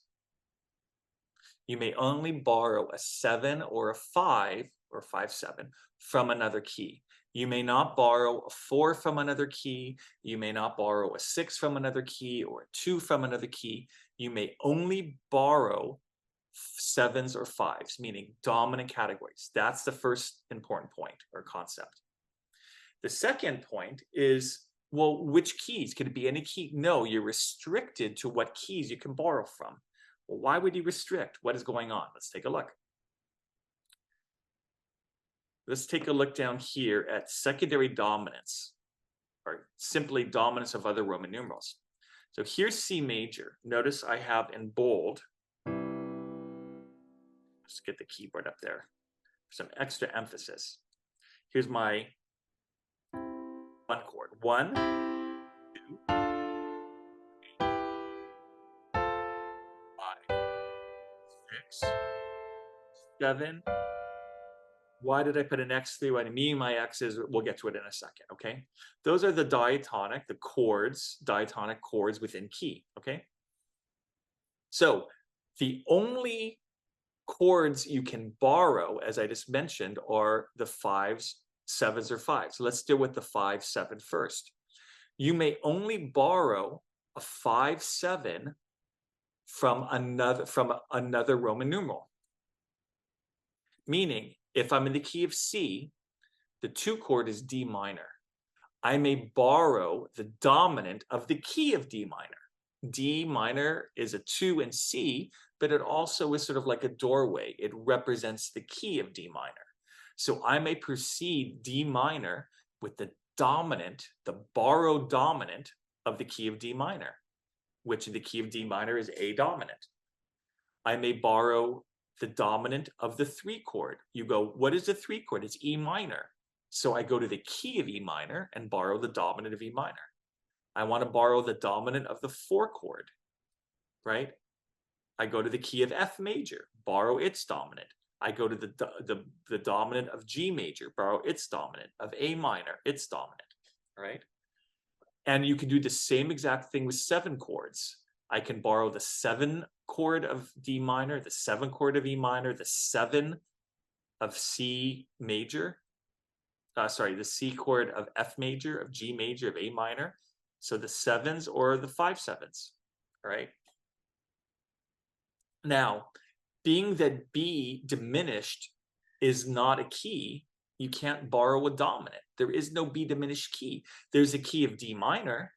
You may only borrow a 7 or a 5 or 5/7 from another key. You may not borrow a 4 from another key. You may not borrow a 6 from another key or a 2 from another key. You may only borrow 7s or 5s, meaning dominant categories. That's the first important point or concept. The second point is, well, which keys? Could it be any key? No, you're restricted to what keys you can borrow from. Well, why would you restrict? What is going on? Let's take a look. Let's take a look down here at secondary dominants, or simply dominance of other Roman numerals. So here's C major. Notice I have in bold, let's get the keyboard up there for some extra emphasis. Here's my 1 chord. 1, 2, 3, 5, 6, 7. Why did I put an X through? I mean, my X is, we'll get to it in a second, okay? Those are the diatonic, the chords, diatonic chords within key, okay? So the only chords you can borrow, as I just mentioned, are the 5s, 7s, or 5s. So let's deal with the 5-7 first. You may only borrow a 5-7 from another Roman numeral. Meaning, if I'm in the key of C, the 2 chord is D minor. I may borrow the dominant of the key of D minor. D minor is a 2 in C, but it also is sort of like a doorway. It represents the key of D minor. So I may proceed D minor with the dominant, the borrowed dominant of the key of D minor, which in the key of D minor is A dominant. I may borrow the dominant of the 3 chord. You go, what is the 3 chord? It's E minor. So I go to the key of E minor and borrow the dominant of E minor. I want to borrow the dominant of the 4 chord, right? I go to the key of F major, borrow its dominant. I go to the dominant of G major, borrow its dominant, of A minor, its dominant, right? And you can do the same exact thing with 7 chords. I can borrow the 7 chord of D minor, the 7 chord of E minor, the 7 of C major, the C chord of F major, of G major, of A minor. So the 7s or the 5-7s, all right? Now, being that B diminished is not a key, you can't borrow a dominant. There is no B diminished key. There's a key of D minor,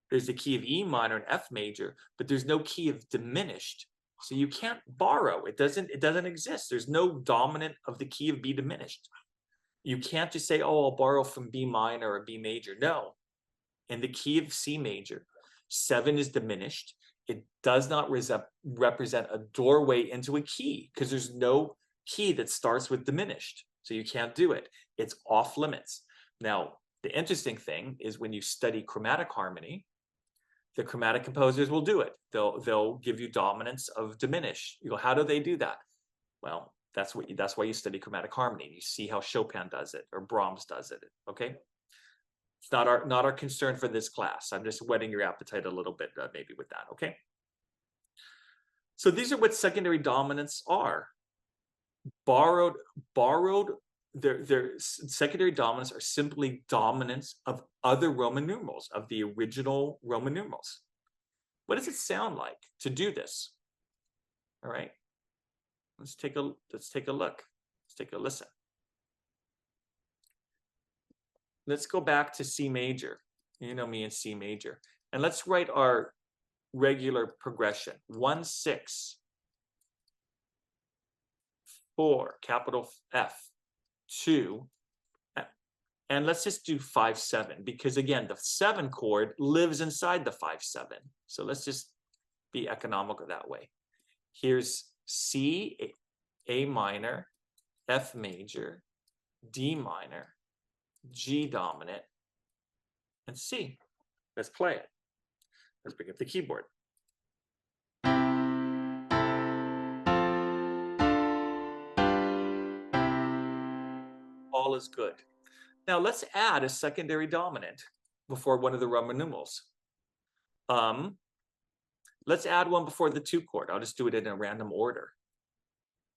there's a key of E minor and F major, but there's no key of diminished. So you can't borrow. It doesn't exist. There's no dominant of the key of B diminished. You can't just say, oh, I'll borrow from B minor or B major. No. In the key of C major, 7 is diminished. It does not represent a doorway into a key because there's no key that starts with diminished. So you can't do it. It's off limits. Now, the interesting thing is when you study chromatic harmony, the chromatic composers will do it. They'll give you dominance of diminish. You go, how do they do that? Well, that's why you study chromatic harmony. You see how Chopin does it or Brahms does it. Okay, it's not our concern for this class. I'm just whetting your appetite a little bit, maybe with that. Okay. So these are what secondary dominants are. Borrowed. Their secondary dominants are simply dominants of other Roman numerals, of the original Roman numerals. What does it sound like to do this? All right. Let's take a look. Let's take a listen. Let's go back to C major. You know me in C major. And let's write our regular progression. 1, 6, 4, capital F, 2, and let's just do 5, 7, because again, the 7 chord lives inside the 5, 7. So let's just be economical that way. Here's C, A minor, F major, D minor, G dominant, and C. Let's play it. Let's bring up the keyboard. All is good. Now let's add a secondary dominant before one of the Roman numerals. Let's add one before the 2 chord. I'll just do it in a random order.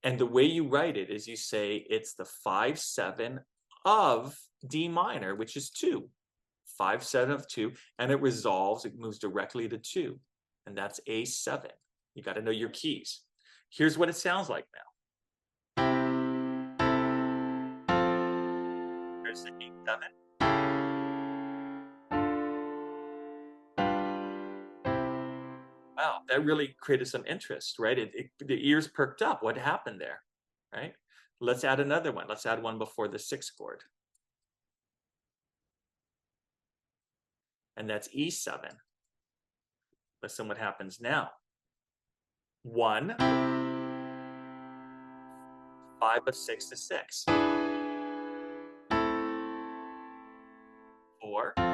And the way you write it is you say it's the 5, 7 of D minor, which is 2. 5, 7 of 2, and it resolves, it moves directly to 2. And that's A7. You got to know your keys. Here's what it sounds like now. There's the A7. Wow, that really created some interest, right? The ears perked up. What happened there, right? Let's add another one. Let's add one before the 6 chord. And that's E7. Listen what happens now. 1, 5 of 6 to 6. 4, 5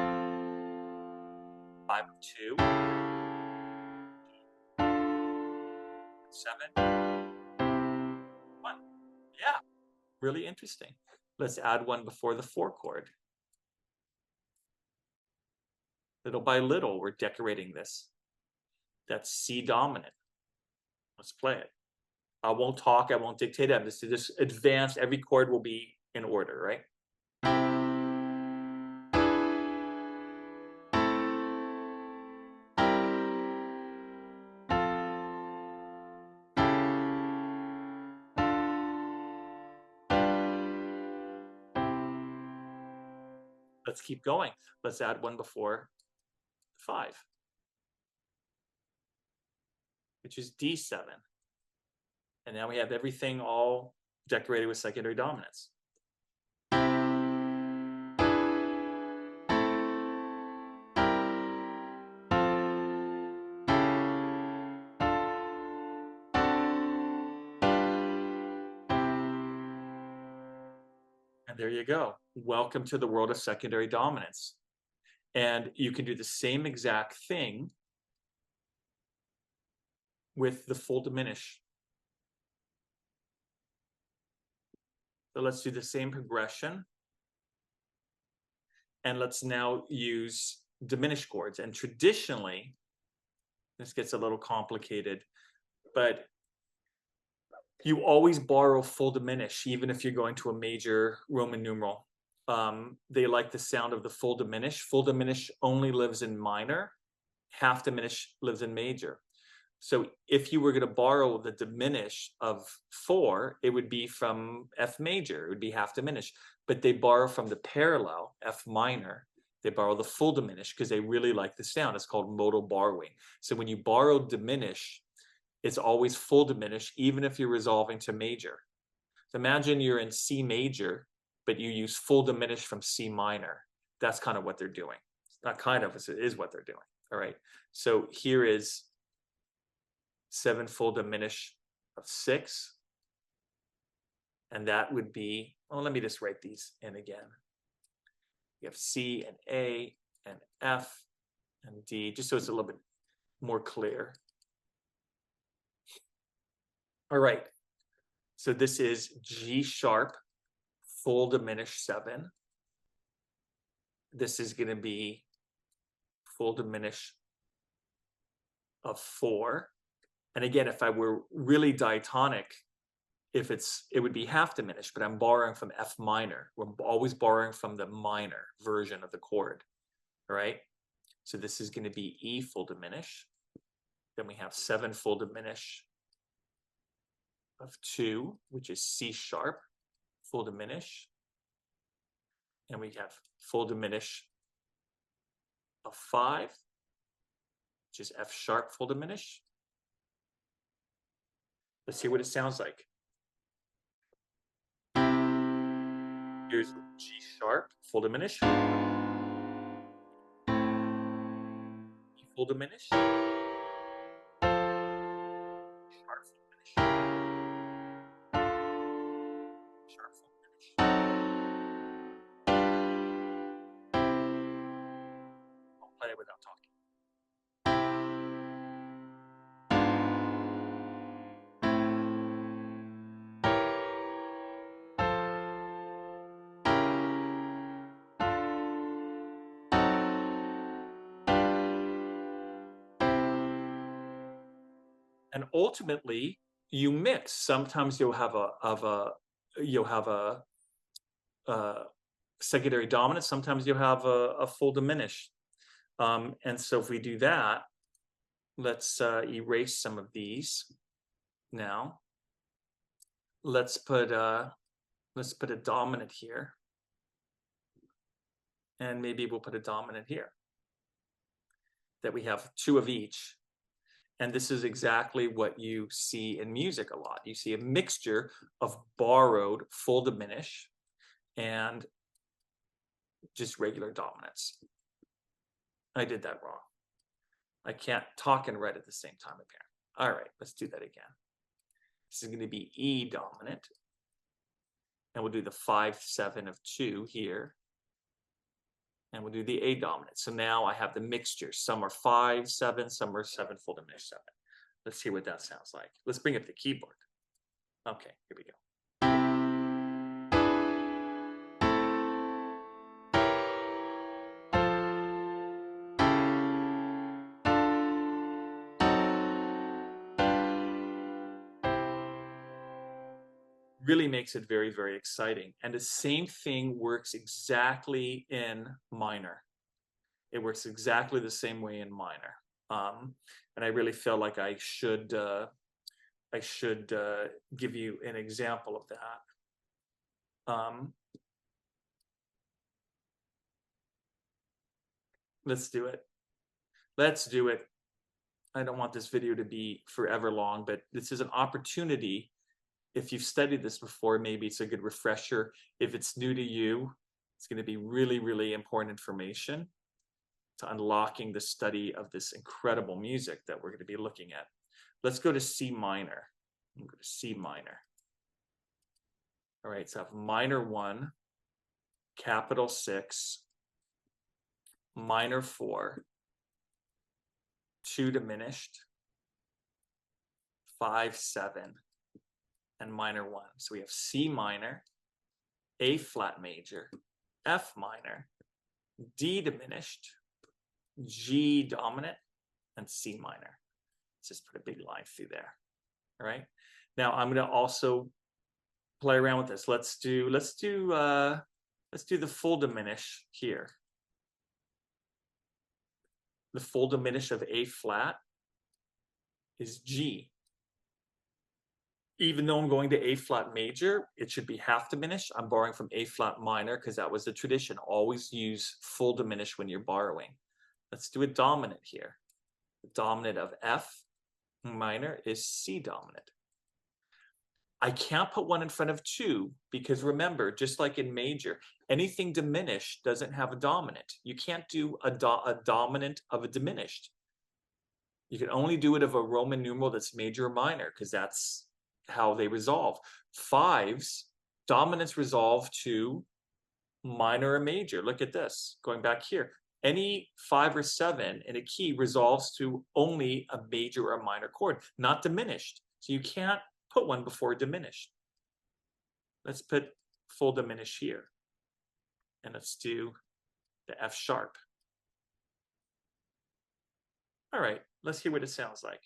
of 2. 7, 1. Yeah, really interesting. Let's add one before the 4 chord. Little by little, we're decorating this. That's C dominant. Let's play it. I won't talk, I won't dictate it. I'm just advance. Every chord will be in order, right? Let's keep going. Let's add one before 5, which is D7. And now we have everything all decorated with secondary dominants. And there you go. Welcome to the world of secondary dominants. And you can do the same exact thing with the full diminish. So let's do the same progression. And let's now use diminished chords. And traditionally, this gets a little complicated, but you always borrow full diminish, even if you're going to a major Roman numeral. They like the sound of the full diminish. Full diminish only lives in minor. Half diminish lives in major. So if you were going to borrow the diminish of 4, it would be from F major. It would be half diminish. But they borrow from the parallel, F minor. They borrow the full diminish because they really like the sound. It's called modal borrowing. So when you borrow diminish, it's always full diminish, even if you're resolving to major. So imagine you're in C major, but you use full diminish from C minor. That's kind of what they're doing. It's not kind of, it is what they're doing. All right. So here is 7 full diminish of 6. And that would be, well, let me just write these in again. You have C and A and F and D, just so it's a little bit more clear. All right, so this is G sharp, full diminish 7. This is going to be full diminish of 4. And again, if I were really diatonic, it would be half diminished, but I'm borrowing from F minor. We're always borrowing from the minor version of the chord, all right? So this is going to be E full diminish. Then we have 7 full diminish of 2, which is C sharp, full diminish. And we have full diminish of 5, which is F sharp, full diminish. Let's see what it sounds like. Here's G sharp, full diminish. E full diminish. Sharp full diminish. Sharp full diminish. I'll play it without talking. And ultimately, you mix. Sometimes you'll have a secondary dominant. Sometimes you'll have a full diminish. And so if we do that, let's erase some of these now. Let's put a dominant here, and maybe we'll put a dominant here. That we have 2 of each. And this is exactly what you see in music a lot. You see a mixture of borrowed full diminish and just regular dominants. I did that wrong. I can't talk and write at the same time, apparently. All right, let's do that again. This is going to be E dominant. And we'll do the 5/7 of 2 here. And we'll do the A dominant. So now I have the mixture. Some are 5/7, some are 7 full diminished 7. Let's see what that sounds like. Let's bring up the keyboard. Okay, here we go. really makes it very, very exciting. And the same thing works exactly in minor. It works exactly the same way in minor. And I really feel like I should give you an example of that. Let's do it. Let's do it. I don't want this video to be forever long, but this is an opportunity. If you've studied this before, maybe it's a good refresher. If it's new to you, it's going to be really, really important information to unlocking the study of this incredible music that we're going to be looking at. Let's go to C minor. I'm going to C minor. All right, so I have minor 1, capital 6, minor 4, 2 diminished, 5, 7, and minor 1. So we have C minor, A flat major, F minor, D diminished, G dominant, and C minor. Let's just put a big line through there. All right. Now I'm going to also play around with this. Let's do the full diminish here. The full diminish of A flat is G. Even though I'm going to A flat major, it should be half diminished. I'm borrowing from A flat minor because that was the tradition. Always use full diminish when you're borrowing. Let's do a dominant here. The dominant of F minor is C dominant. I can't put 1 in front of 2 because remember, just like in major, anything diminished doesn't have a dominant. You can't do a dominant of a diminished. You can only do it of a Roman numeral that's major or minor because that's how they resolve. 5s, dominants resolve to minor or major. Look at this, going back here. Any 5 or 7 in a key resolves to only a major or a minor chord, not diminished. So you can't put 1 before diminished. Let's put full diminish here. And let's do the F sharp. All right, let's hear what it sounds like.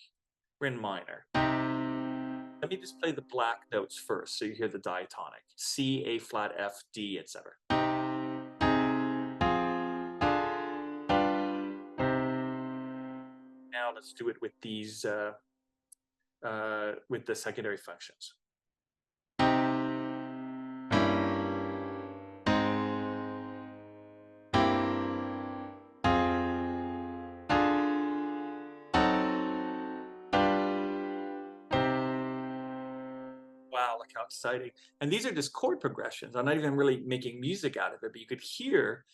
We're in minor. Let me just play the black notes first so you hear the diatonic. C, A flat, F, D, etc. Now let's do it with these, with the secondary functions. Wow, look how exciting. And these are just chord progressions. I'm not even really making music out of it, but you could hear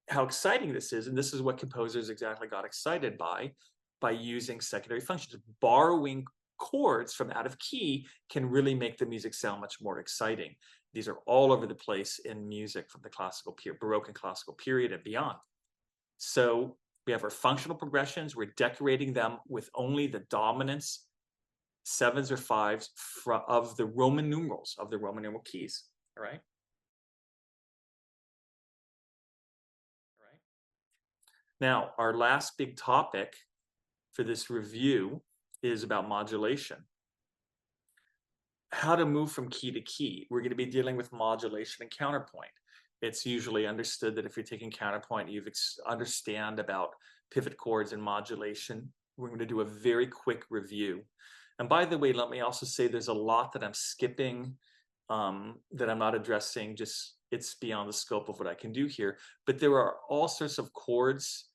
how exciting this is. And this is what composers exactly got excited by using secondary functions. Borrowing chords from out of key can really make the music sound much more exciting. These are all over the place in music from the classical period, Baroque and classical period and beyond. So we have our functional progressions. We're decorating them with only the dominants, 7s or 5s of the Roman numerals, of the Roman numeral keys. All right. All right. Now, our last big topic for this review is about modulation. How to move from key to key. We're going to be dealing with modulation and counterpoint. It's usually understood that if you're taking counterpoint, you understand about pivot chords and modulation. We're going to do a very quick review. And by the way, let me also say there's a lot that I'm skipping, that I'm not addressing, just it's beyond the scope of what I can do here. But there are all sorts of chords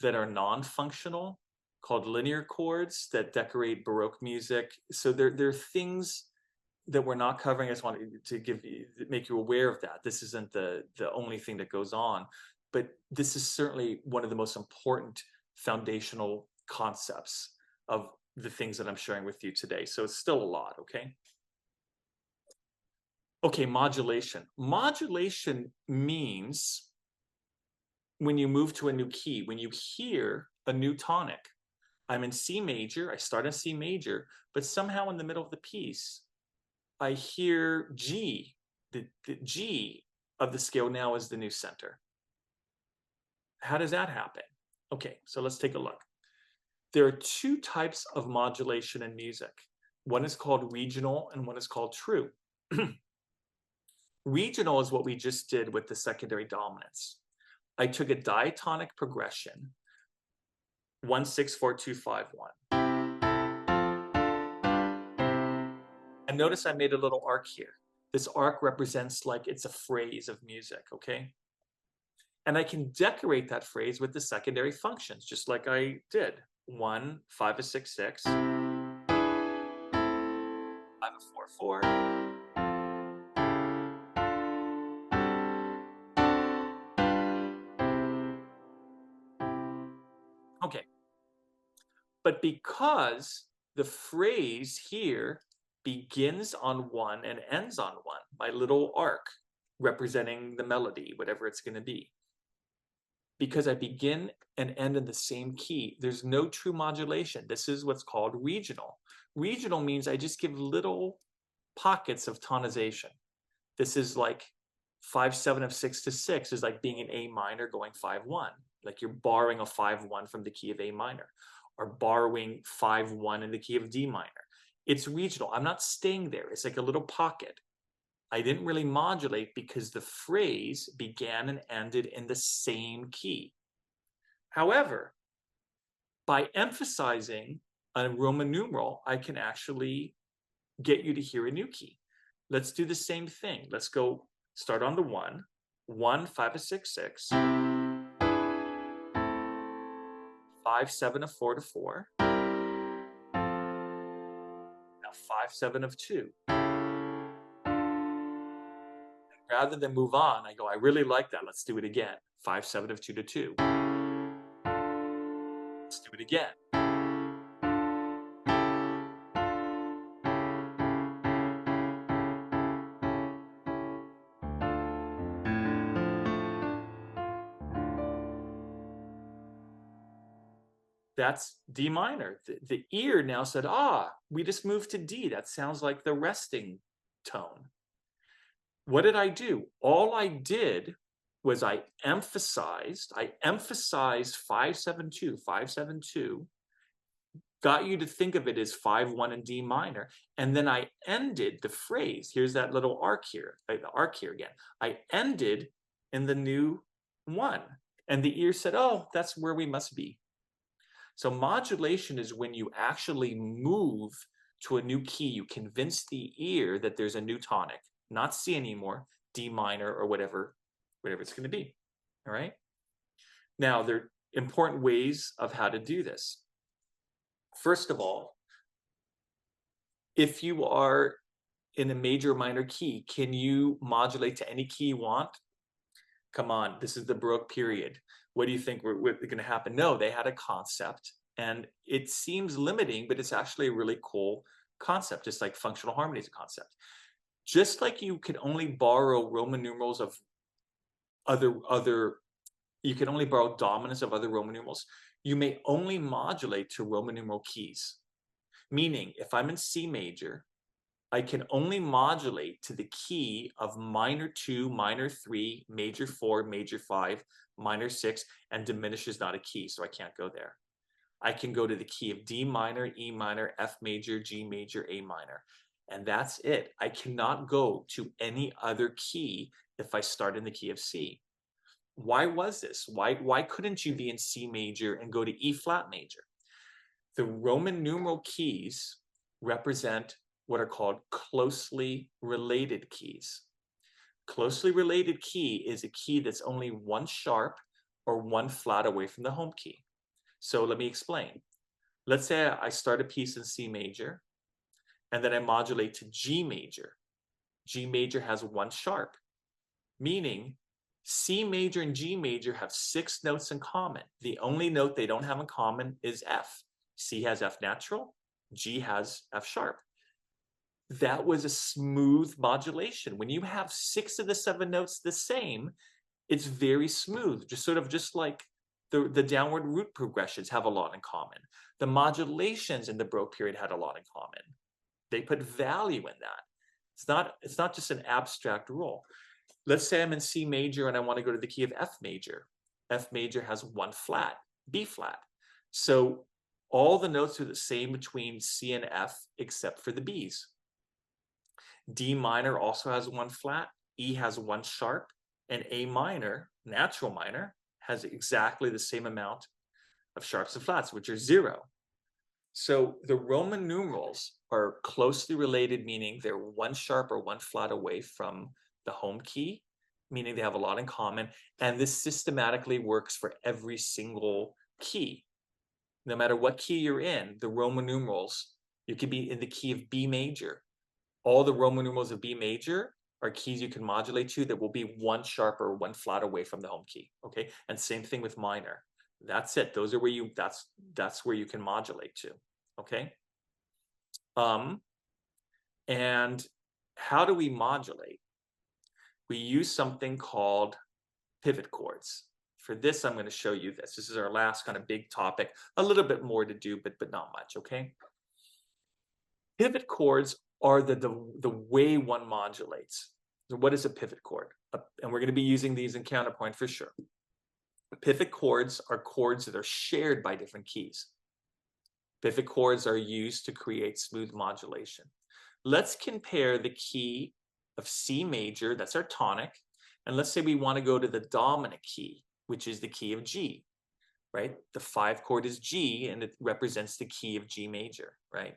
that are non-functional, called linear chords, that decorate Baroque music. So there are things that we're not covering. I just wanted to make you aware of that. This isn't the only thing that goes on, but this is certainly one of the most important foundational concepts of the things that I'm sharing with you today. So it's still a lot, okay? Okay, modulation. Modulation means when you move to a new key, when you hear a new tonic. I'm in C major, I start in C major, but somehow in the middle of the piece, I hear G. The G of the scale now is the new center. How does that happen? Okay, so let's take a look. There are 2 types of modulation in music. One is called regional and one is called true. Regional is what we just did with the secondary dominants. I took a diatonic progression, 1, 6, 4, 2, 5, 1. And notice I made a little arc here. This arc represents like it's a phrase of music, okay? And I can decorate that phrase with the secondary functions, just like I did. 1, 5, a 6, 6. 5, a 4, 4. Okay. But because the phrase here begins on 1 and ends on 1, my little arc representing the melody, whatever it's going to be. Because I begin and end in the same key, there's no true modulation. This is what's called regional. Regional means I just give little pockets of tonization. This is like 5, 7 of 6 to 6 is like being in A minor going 5, 1. Like you're borrowing a 5, 1 from the key of A minor, or borrowing 5, 1 in the key of D minor. It's regional. I'm not staying there. It's like a little pocket. I didn't really modulate because the phrase began and ended in the same key. However, by emphasizing a Roman numeral, I can actually get you to hear a new key. Let's do the same thing. Let's go start on the 1, 1, 5, a 6, 6, 5, 7, a 4 to 4, now 5, 7 of 2. Rather than move on, I go, I really like that. Let's do it again. 5, 7 of 2 to 2. Let's do it again. That's D minor. The ear now said, we just moved to D. That sounds like the resting tone. What did I do? All I did was I emphasized 572, 572, got you to think of it as 5, 1 in D minor, and then I ended the phrase. Here's that little arc here, the arc here again. I ended in the new 1, and the ear said, oh, that's where we must be. So modulation is when you actually move to a new key. You convince the ear that there's a new tonic, not C anymore, D minor or whatever it's going to be. All right. Now, there are important ways of how to do this. First of all, if you are in a major or minor key, can you modulate to any key you want? Come on, this is the Baroque period. What do you think we're going to happen? No, they had a concept, and it seems limiting, but it's actually a really cool concept, just like functional harmony is a concept. Just like you can only borrow Roman numerals of you can only borrow dominants of other Roman numerals, you may only modulate to Roman numeral keys. Meaning, if I'm in C major, I can only modulate to the key of minor 2, minor 3, major 4, major 5, minor 6, and diminished is not a key, so I can't go there. I can go to the key of D minor, E minor, F major, G major, A minor, and that's it. I cannot go to any other key if I start in the key of C. Why was this? Why couldn't you be in C major and go to E flat major? The Roman numeral keys represent what are called closely related keys. Closely related key is a key that's only 1 sharp or 1 flat away from the home key. So let me explain. Let's say I start a piece in C major, and then I modulate to G major. G major has 1 sharp, meaning C major and G major have 6 notes in common. The only note they don't have in common is F. C has F natural, G has F sharp. That was a smooth modulation. When you have 6 of the 7 notes the same, it's very smooth, just like the downward root progressions have a lot in common. The modulations in the Baroque period had a lot in common. They put value in that. It's not just an abstract rule. Let's say I'm in C major and I want to go to the key of F major. F major has 1 flat, B flat. So all the notes are the same between C and F except for the Bs. D minor also has 1 flat, E has 1 sharp, and A minor, natural minor, has exactly the same amount of sharps and flats, which are 0. So the Roman numerals are closely related, meaning they're 1 sharp or 1 flat away from the home key, meaning they have a lot in common. And this systematically works for every single key. No matter what key you're in, the Roman numerals, you could be in the key of B major. All the Roman numerals of B major are keys you can modulate to that will be 1 sharp or 1 flat away from the home key. Okay, and same thing with minor. That's it. Those are where you that's where you can modulate to. Okay. And how do we modulate? We use something called pivot chords. For this, I'm going to show you this. This is our last kind of big topic. A little bit more to do, but not much. Okay. Pivot chords are the way one modulates. So what is a pivot chord? And we're going to be using these in counterpoint for sure. Pivot chords are chords that are shared by different keys. Pivot chords are used to create smooth modulation. Let's compare the key of C major, that's our tonic, and let's say we want to go to the dominant key, which is the key of G, right? The 5 chord is G, and it represents the key of G major, right?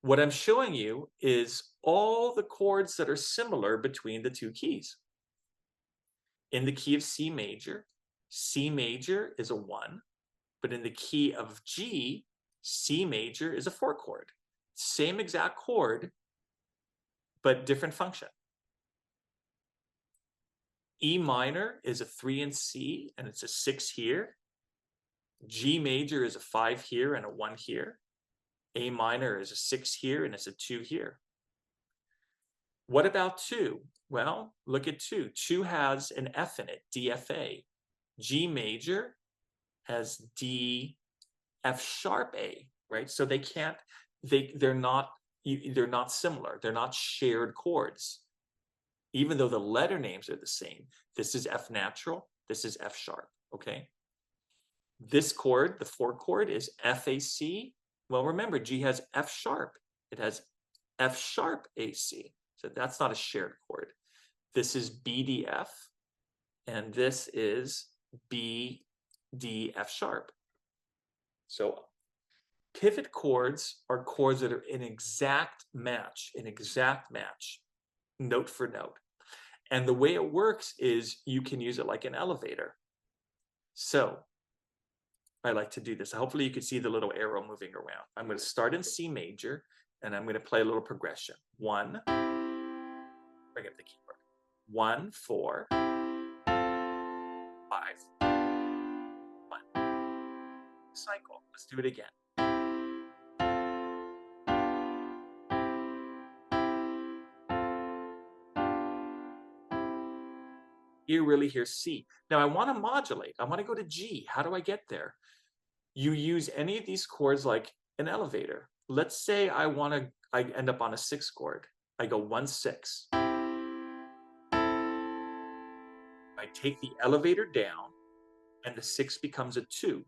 What I'm showing you is all the chords that are similar between the two keys. In the key of C major is a 1, but in the key of G, C major is a 4 chord. Same exact chord, but different function. E minor is a 3 in C, and it's a 6 here. G major is a 5 here and a 1 here. A minor is a 6 here, and it's a 2 here. What about 2? Well, look at 2. 2 has an F in it, DFA. G major has D, F sharp A, right? So they can't, they're not similar. They're not shared chords. Even though the letter names are the same. This is F natural, this is F sharp, okay? This chord, the 4 chord, is FAC. Well, remember, G has F sharp. It has F sharp AC. So that's not a shared chord. This is BDF, and this is BDF sharp. So pivot chords are chords that are an exact match, note for note. And the way it works is you can use it like an elevator. So I like to do this. Hopefully you can see the little arrow moving around. I'm going to start in C major, and I'm going to play a little progression. 1, bring up the keyboard. 1, 4, 5, 1. Cycle. Let's do it again. You really hear C. Now I want to modulate. I want to go to G. How do I get there? You use any of these chords like an elevator. Let's say I end up on a 6 chord. I go 1, 6. I take the elevator down, and the 6 becomes a 2.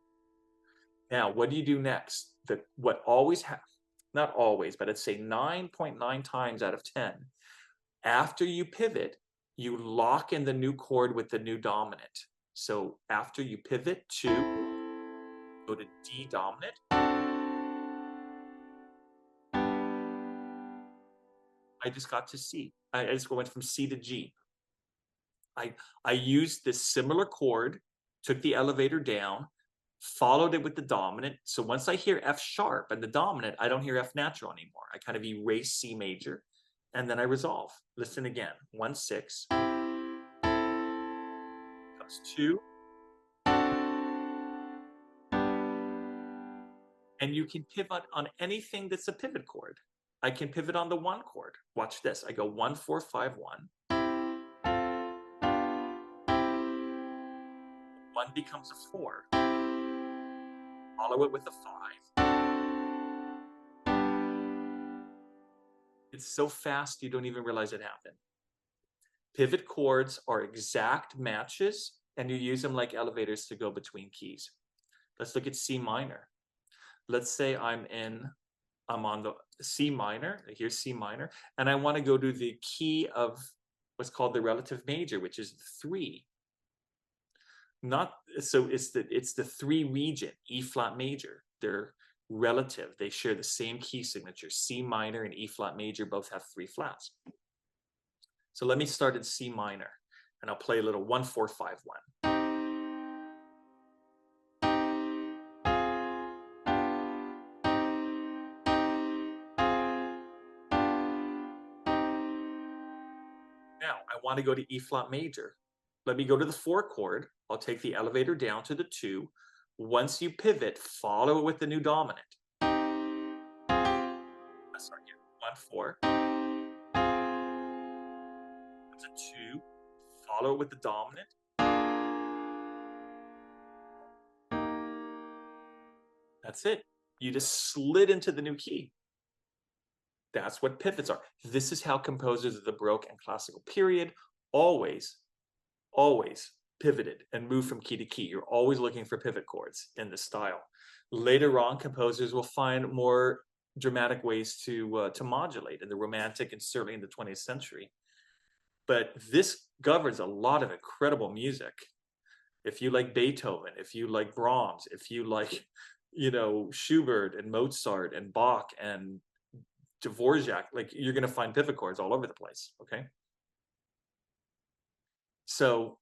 Now, what do you do next? What always happens, not always, but I'd say 9.9 times out of 10, after you pivot, you lock in the new chord with the new dominant. So after you pivot to, go to D dominant. I just got to C. I just went from C to G. I used this similar chord, took the elevator down, followed it with the dominant. So once I hear F sharp and the dominant, I don't hear F natural anymore. I kind of erase C major, and then I resolve. Listen again. 1, 6. Comes 2. And you can pivot on anything that's a pivot chord. I can pivot on the 1 chord. Watch this. I go 1, 4, 5, 1. 1 becomes a 4. Follow it with a 5. It's so fast you don't even realize it happened. Pivot chords are exact matches, and you use them like elevators to go between keys. Let's look at C minor. Let's say I'm on the C minor, here's C minor, and I want to go to the key of what's called the relative major, which is 3. Not so it's the 3 region, E flat major. They're relative. They share the same key signature. C minor and E flat major both have 3 flats. So let me start in C minor, and I'll play a little 1-4-5-1. Now I want to go to E flat major. Let me go to the 4 chord. I'll take the elevator down to the 2. Once you pivot, follow it with the new dominant. Sorry, 1-4. That's a 2. Follow it with the dominant. That's it. You just slid into the new key. That's what pivots are. This is how composers of the Baroque and Classical period always pivoted and moved from key to key. You're always looking for pivot chords in this style. Later on, composers will find more dramatic ways to modulate in the Romantic and certainly in the 20th century. But this governs a lot of incredible music. If you like Beethoven, if you like Brahms, if you like, Schubert and Mozart and Bach and Dvorak, like you're going to find pivot chords all over the place, okay? So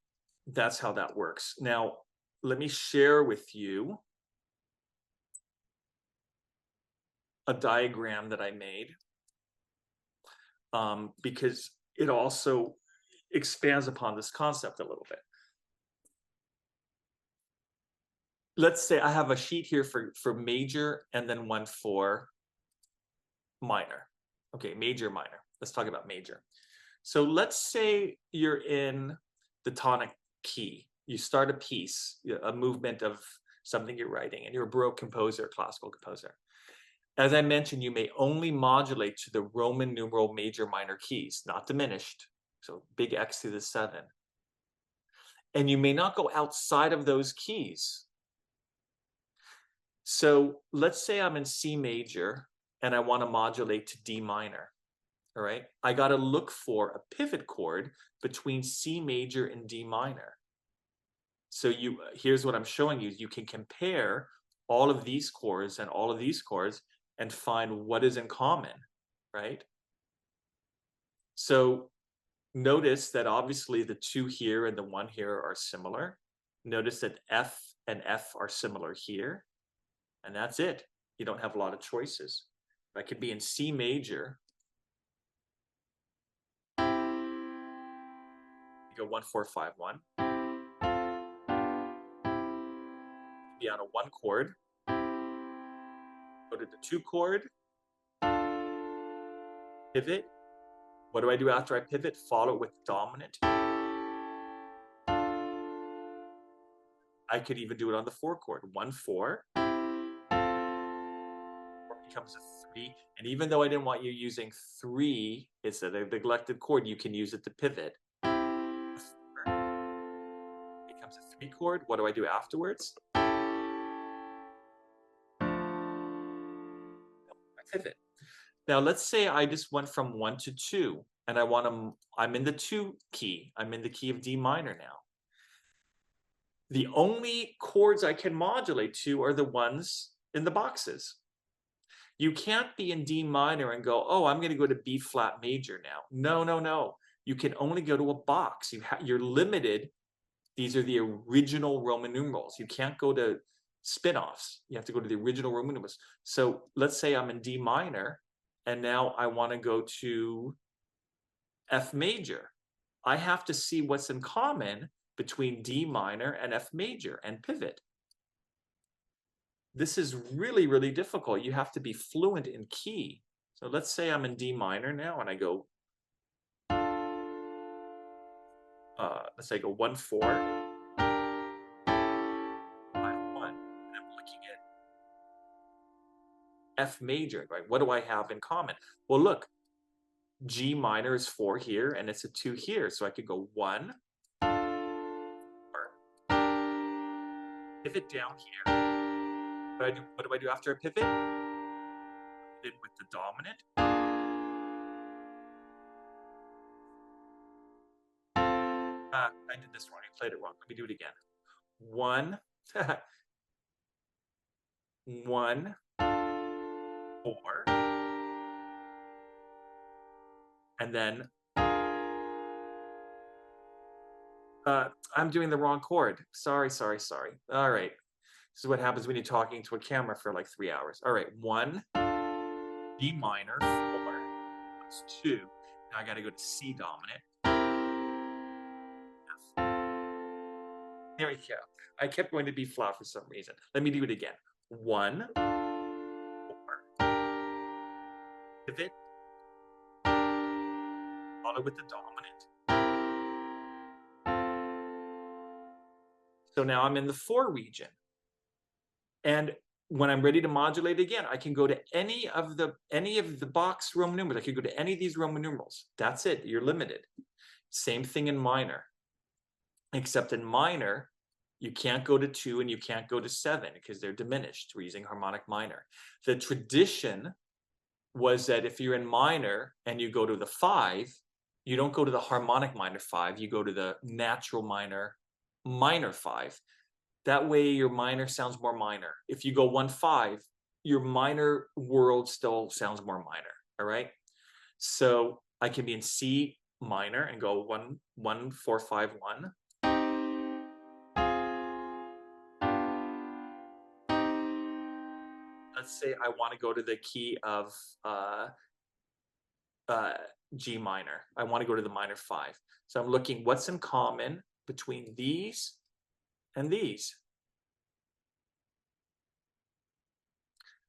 that's how that works. Now, let me share with you a diagram that I made because it also expands upon this concept a little bit. Let's say I have a sheet here for major and then one for minor. Okay, major, minor. Let's talk about major. So let's say you're in the tonic key. You start a piece, a movement of something you're writing, and you're a Baroque composer, classical composer. As I mentioned, you may only modulate to the Roman numeral major minor keys, not diminished. So big X to the 7. And you may not go outside of those keys. So let's say I'm in C major and I want to modulate to D minor. All right, I got to look for a pivot chord between C major and D minor. So here's what I'm showing you. You can compare all of these chords and all of these chords and find what is in common, right? So notice that obviously the 2 here and the 1 here are similar. Notice that F and F are similar here. And that's it. You don't have a lot of choices. I could be in C major. You go 1-4-5-1. Be on a 1 chord. Go to the 2 chord. Pivot. What do I do after I pivot? Follow it with dominant. I could even do it on the 4 chord. 1-4. Becomes a 3. And even though I didn't want you using 3, it's a neglected chord, you can use it to pivot. Becomes a 3 chord. What do I do afterwards? I pivot. Now let's say I just went from 1 to 2 and I'm in the 2 key. I'm in the key of D minor now. The only chords I can modulate to are the ones in the boxes. You can't be in D minor and go, oh, I'm going to go to B flat major now. No, no, no. You can only go to a box. You're limited. These are the original Roman numerals. You can't go to spin-offs. You have to go to the original Roman numerals. So let's say I'm in D minor, and now I want to go to F major. I have to see what's in common between D minor and F major and pivot. This is really, really difficult. You have to be fluent in key. So let's say I'm in D minor now and I go, let's say I go 1-4, 5-1, and I'm looking at F major, right? What do I have in common? Well, look, G minor is 4 here and it's a 2 here. So I could go 1, pivot down here. What do I do after I pivot? Pivot with the dominant. I did this wrong. I played it wrong. Let me do it again. 1, 1, 4, and then I'm doing the wrong chord. Sorry. All right. This is what happens when you're talking to a camera for like 3 hours. All right. 1, D minor, 4. That's 2. Now I got to go to C dominant. F. There we go. I kept going to B flat for some reason. Let me do it again. 1, 4. Pivot. Follow with the dominant. So now I'm in the 4 region. And when I'm ready to modulate again, I can go to any of the box Roman numerals. I can go to any of these Roman numerals. That's it. You're limited. Same thing in minor. Except in minor, you can't go to 2 and you can't go to 7 because they're diminished. We're using harmonic minor. The tradition was that if you're in minor and you go to the 5, you don't go to the harmonic minor 5. You go to the natural minor 5. That way your minor sounds more minor. If you go 1-5, your minor world still sounds more minor. All right. So I can be in C minor and go 1, 4, 5, 1. Let's say I want to go to the key of G minor. I want to go to the minor 5. So I'm looking what's in common between these and these.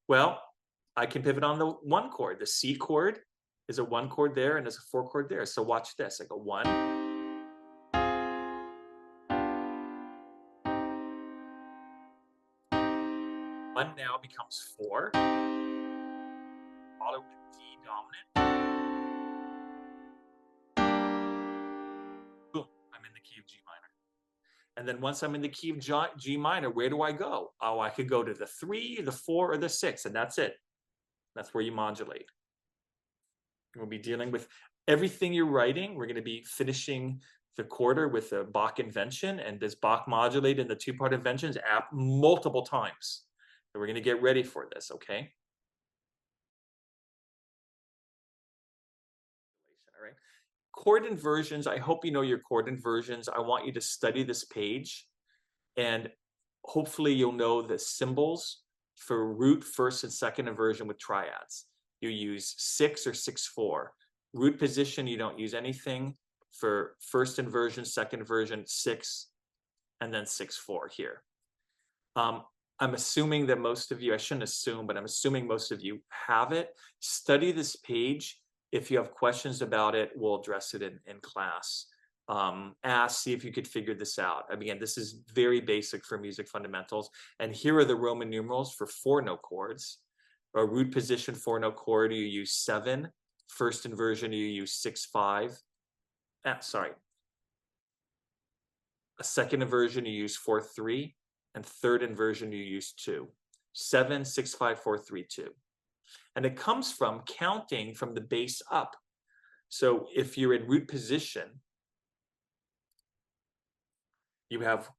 Well, I can pivot on the 1 chord. The C chord is a 1 chord there and there's a 4 chord there. So watch this. I go 1. 1 now becomes 4. Follow with D dominant. Boom, I'm in the key of G minor. And then once I'm in the key of G minor, where do I go? Oh, I could go to the 3, the 4, or the 6, and that's it. That's where you modulate. We'll be dealing with everything you're writing. We're going to be finishing the quarter with a Bach invention, and this Bach modulate in the 2-part inventions app multiple times. So we're going to get ready for this, okay? All right. Chord inversions. I hope you know your chord inversions. I want you to study this page, and hopefully you'll know the symbols for root, first, and second inversion with triads. You use 6 or 6-4. Root position, you don't use anything. For first inversion, second inversion, 6, and then 6-4 here. I'm assuming that most of you, I shouldn't assume, but I'm assuming most of you have it. Study this page. If you have questions about it, we'll address it in class. See if you could figure this out. Again, this is very basic for music fundamentals. And here are the Roman numerals for 4-note chords. A root position 4-note chord, you use 7. First inversion, you use 6-5. A second inversion, you use 4-3. And third inversion, you use 2. 7, 6, 5, 4, 3, 2. And it comes from counting from the bass up. So if you're in root position, you have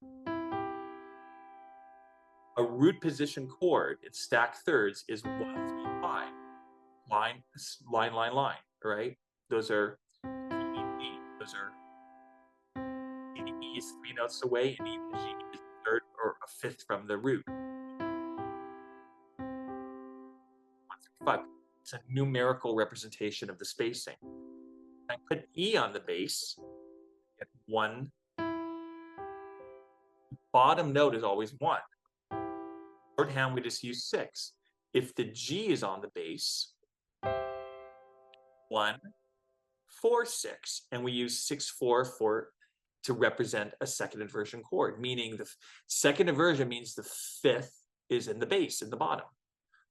a root position chord, its stacked thirds is 1, 3, 5. Line, right? Those are E, E. Those are E, E is 3 notes away, and E, G is a third or a fifth from the root. 1, 3, 5. It's a numerical representation of the spacing. I put E on the bass, get 1. Bottom note is always 1. Shorthand, we just use 6. If the G is on the bass, 1, 4, 6, and we use 6-4 to represent a second inversion chord, meaning the second inversion means the 5th is in the bass, in the bottom.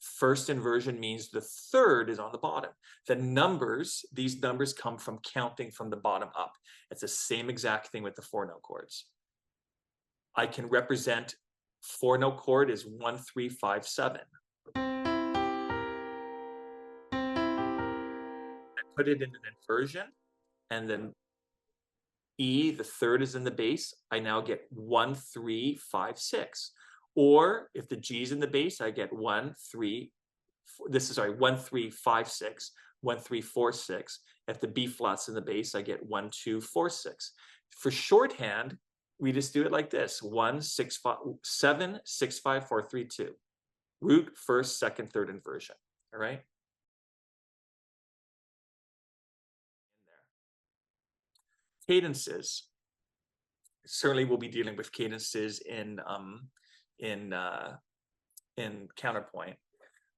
First inversion means the 3rd is on the bottom. The numbers, these numbers come from counting from the bottom up. It's the same exact thing with the 4-note chords. I can represent 4-note chord is 1, 3, 5, 7. I put it in an inversion, and then E, the third is in the bass, I now get 1, 3, 5, 6. Or if the G is in the bass, I get 1, 3, 4, this is, sorry, 1, 3, 5, 6, 1, 3, 4, 6. If the B flat's in the bass, I get 1, 2, 4, 6. For shorthand, we just do it like this: 1, 6, 5, 7, 6, 5, 4, 3, 2. Root, first, second, third inversion. All right. Cadences. Certainly, we'll be dealing with cadences in counterpoint.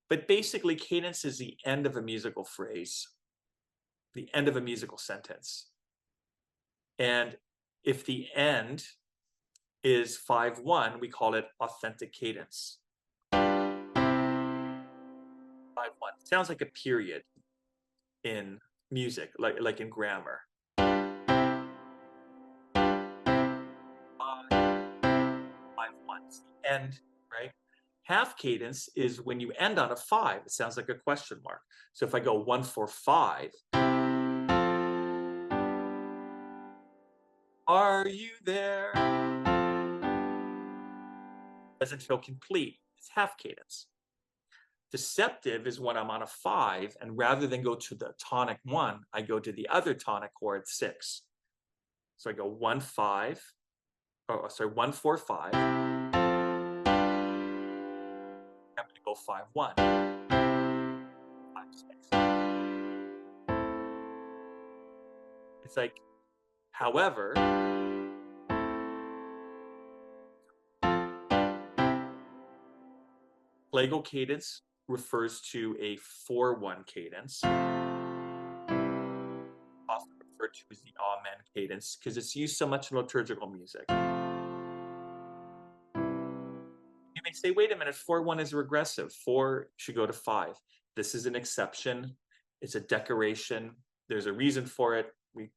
But basically, cadence is the end of a musical phrase, the end of a musical sentence. And if the end is 5-1, we call it authentic cadence. 5-1 sounds like a period in music, like in grammar. 5-1, it's the end, right? Half cadence is when you end on a 5. It sounds like a question mark. So if I go 1, 4, 5, are you there? Doesn't feel complete. It's half cadence. Deceptive is when I'm on a 5, and rather than go to the tonic 1, I go to the other tonic chord 6. So I go 1, 5, oh, sorry, 1, 4, 5. I'm going to go 5, 1, 5, 6. It's like, however, plagal cadence refers to a 4-1 cadence, often referred to as the amen cadence, because it's used so much in liturgical music. You may say, wait a minute, 4-1 is regressive. 4 should go to 5. This is an exception. It's a decoration. There's a reason for it. We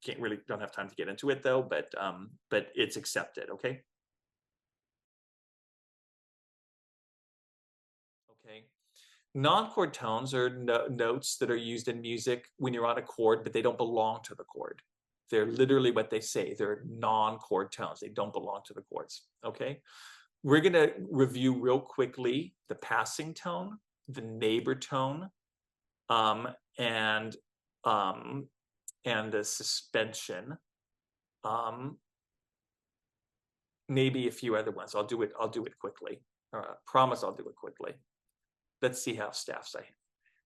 don't have time to get into it though, but it's accepted, okay? Okay. Non-chord tones are notes that are used in music when you're on a chord, but they don't belong to the chord. They're literally what they say. They're non-chord tones. They don't belong to the chords, okay? We're going to review real quickly the passing tone, the neighbor tone, and the suspension. Maybe a few other ones. I'll do it quickly. Promise I'll do it quickly. Let's see how staffs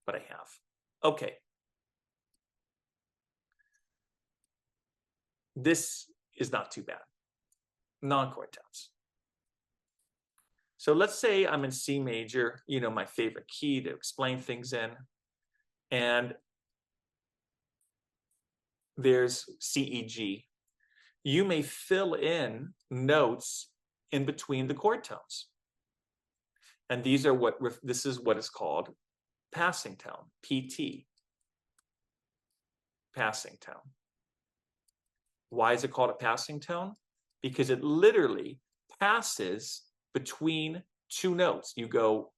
what I have. Okay. This is not too bad. Non-chord tones. So let's say I'm in C major, you know, my favorite key to explain things in. And there's C, E, G. You may fill in notes in between the chord tones. And these are this is what is called passing tone, PT. Passing tone. Why is it called a passing tone? Because it literally passes between two notes. You go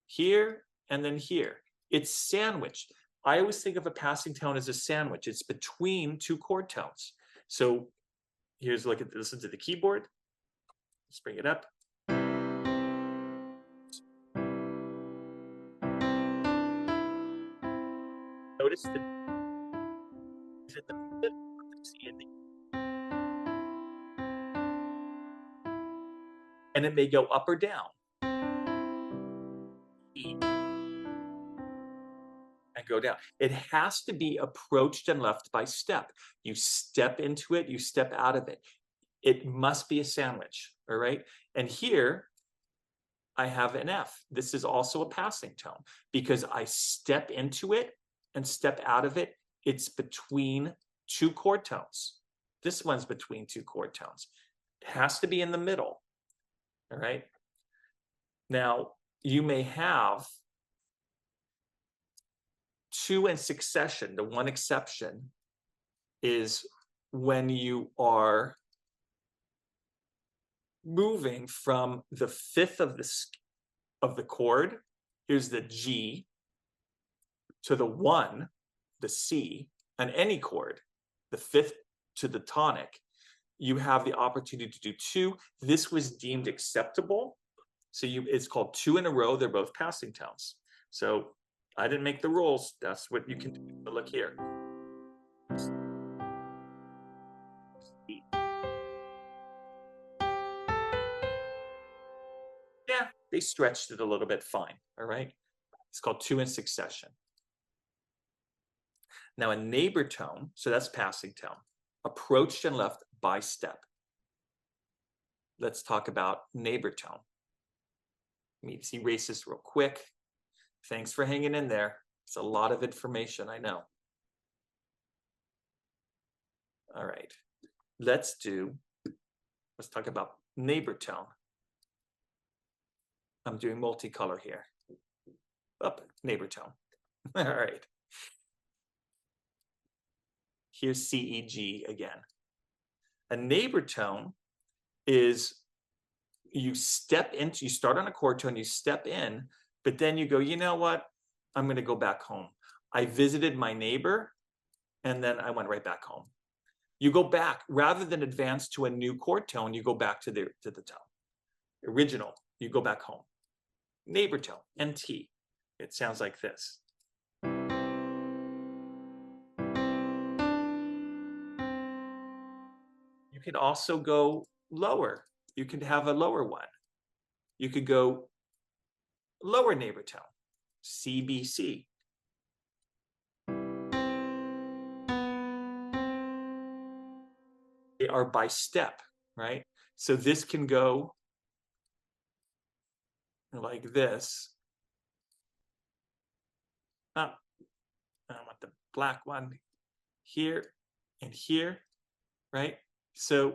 here and then here. It's sandwiched. I always think of a passing tone as a sandwich. It's between two chord tones. So here's listen to the keyboard. Let's bring it up. Notice that is it the C and the and it may go up or down. E and go down. It has to be approached and left by step. You step into it, you step out of it. It must be a sandwich, all right? And here I have an F. This is also a passing tone because I step into it and step out of it. It's between two chord tones. This one's between two chord tones. It has to be in the middle, all right? Now, you may have two in succession. The one exception is when you are moving from the fifth of the chord, here's the G, to the 1, the C, on any chord. The fifth to the tonic, you have the opportunity to do two. This was deemed acceptable. So it's called two in a row. They're both passing tones. So I didn't make the rules. That's what you can do. But look here. Yeah, they stretched it a little bit fine. All right. It's called two in succession. Now a neighbor tone, so that's passing tone, approached and left by step. Let's talk about neighbor tone. Let me erase this real quick. Thanks for hanging in there. It's a lot of information, I know. All right, let's talk about neighbor tone. I'm doing multicolor here. Up, neighbor tone. All right. Here's C, E, G again. A neighbor tone is you start on a chord tone, you step in, but then you go, you know what? I'm going to go back home. I visited my neighbor, and then I went right back home. You go back, rather than advance to a new chord tone, you go back to the tone. Original, you go back home. Neighbor tone, NT. It sounds like this. You could also go lower. You could have a lower one. You could go lower neighbor tone, CBC. They are by step, right? So this can go like this. Oh, I want the black one here and here, right? So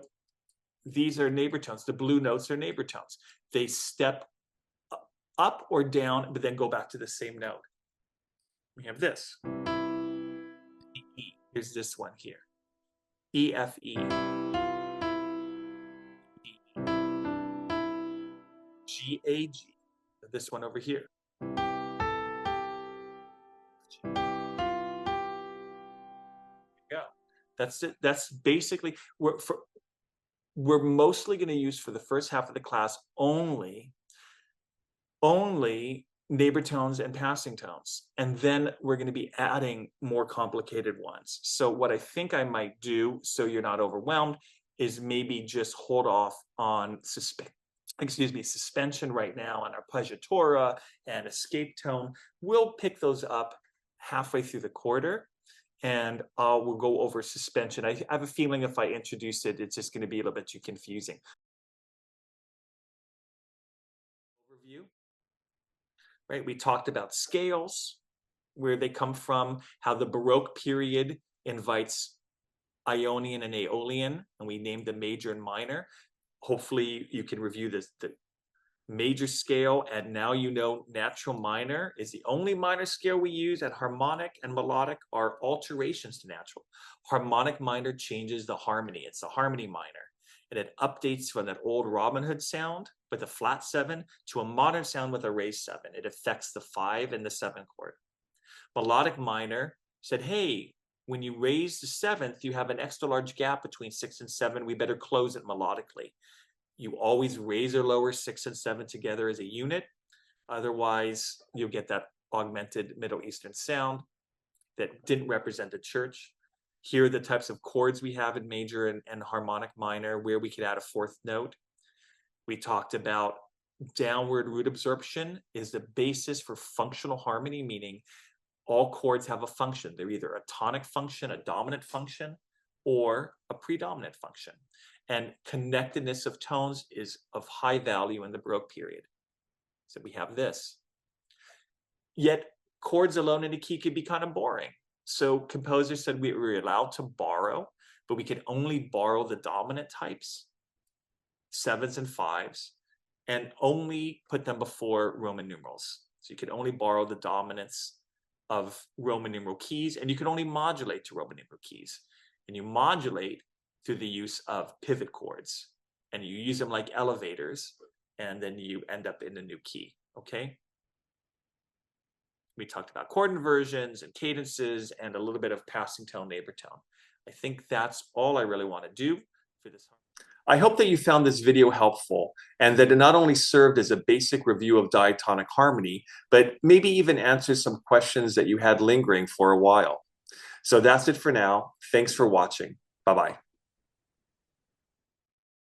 these are neighbor tones. The blue notes are neighbor tones. They step up or down, but then go back to the same note. We have this. E. Here's this one here. E, F, E. G, A, G. This one over here. Yeah, that's it. That's basically we're mostly going to use for the first half of the class only neighbor tones and passing tones, and then we're going to be adding more complicated ones. So what I think I might do, so you're not overwhelmed, is maybe just hold off on suspension right now on arpeggiatura and escape tone. We'll pick those up halfway through the quarter, and we'll go over suspension. I have a feeling if I introduce it, it's just going to be a little bit too confusing. Overview. Right, we talked about scales, where they come from, how the Baroque period invites Ionian and Aeolian, and we named them major and minor. Hopefully you can review the major scale, and now you know natural minor is the only minor scale we use, and harmonic and melodic are alterations to natural. Harmonic minor changes the harmony. It's a harmony minor, and it updates from that old Robin Hood sound with a flat 7 to a modern sound with a raised 7. It affects the 5 and the 7 chord. Melodic minor said, hey, when you raise the 7th, you have an extra large gap between 6 and 7. We better close it melodically. You always raise or lower 6 and 7 together as a unit. Otherwise, you'll get that augmented Middle Eastern sound that didn't represent the church. Here are the types of chords we have in major and harmonic minor, where we could add a 4th note. We talked about downward root absorption is the basis for functional harmony, meaning all chords have a function. They're either a tonic function, a dominant function, or a predominant function. And connectedness of tones is of high value in the Baroque period. So we have this. Yet chords alone in a key could be kind of boring. So composers said we were allowed to borrow, but we could only borrow the dominant types, 7s and 5s, and only put them before Roman numerals. So you could only borrow the dominance of Roman numeral keys, and you can only modulate to Roman numeral keys. And you modulate through the use of pivot chords, and you use them like elevators, and then you end up in a new key, okay? We talked about chord inversions and cadences and a little bit of passing tone, neighbor tone. I think that's all I really want to do for this. I hope that you found this video helpful and that it not only served as a basic review of diatonic harmony, but maybe even answers some questions that you had lingering for a while. So that's it for now. Thanks for watching. Bye-bye.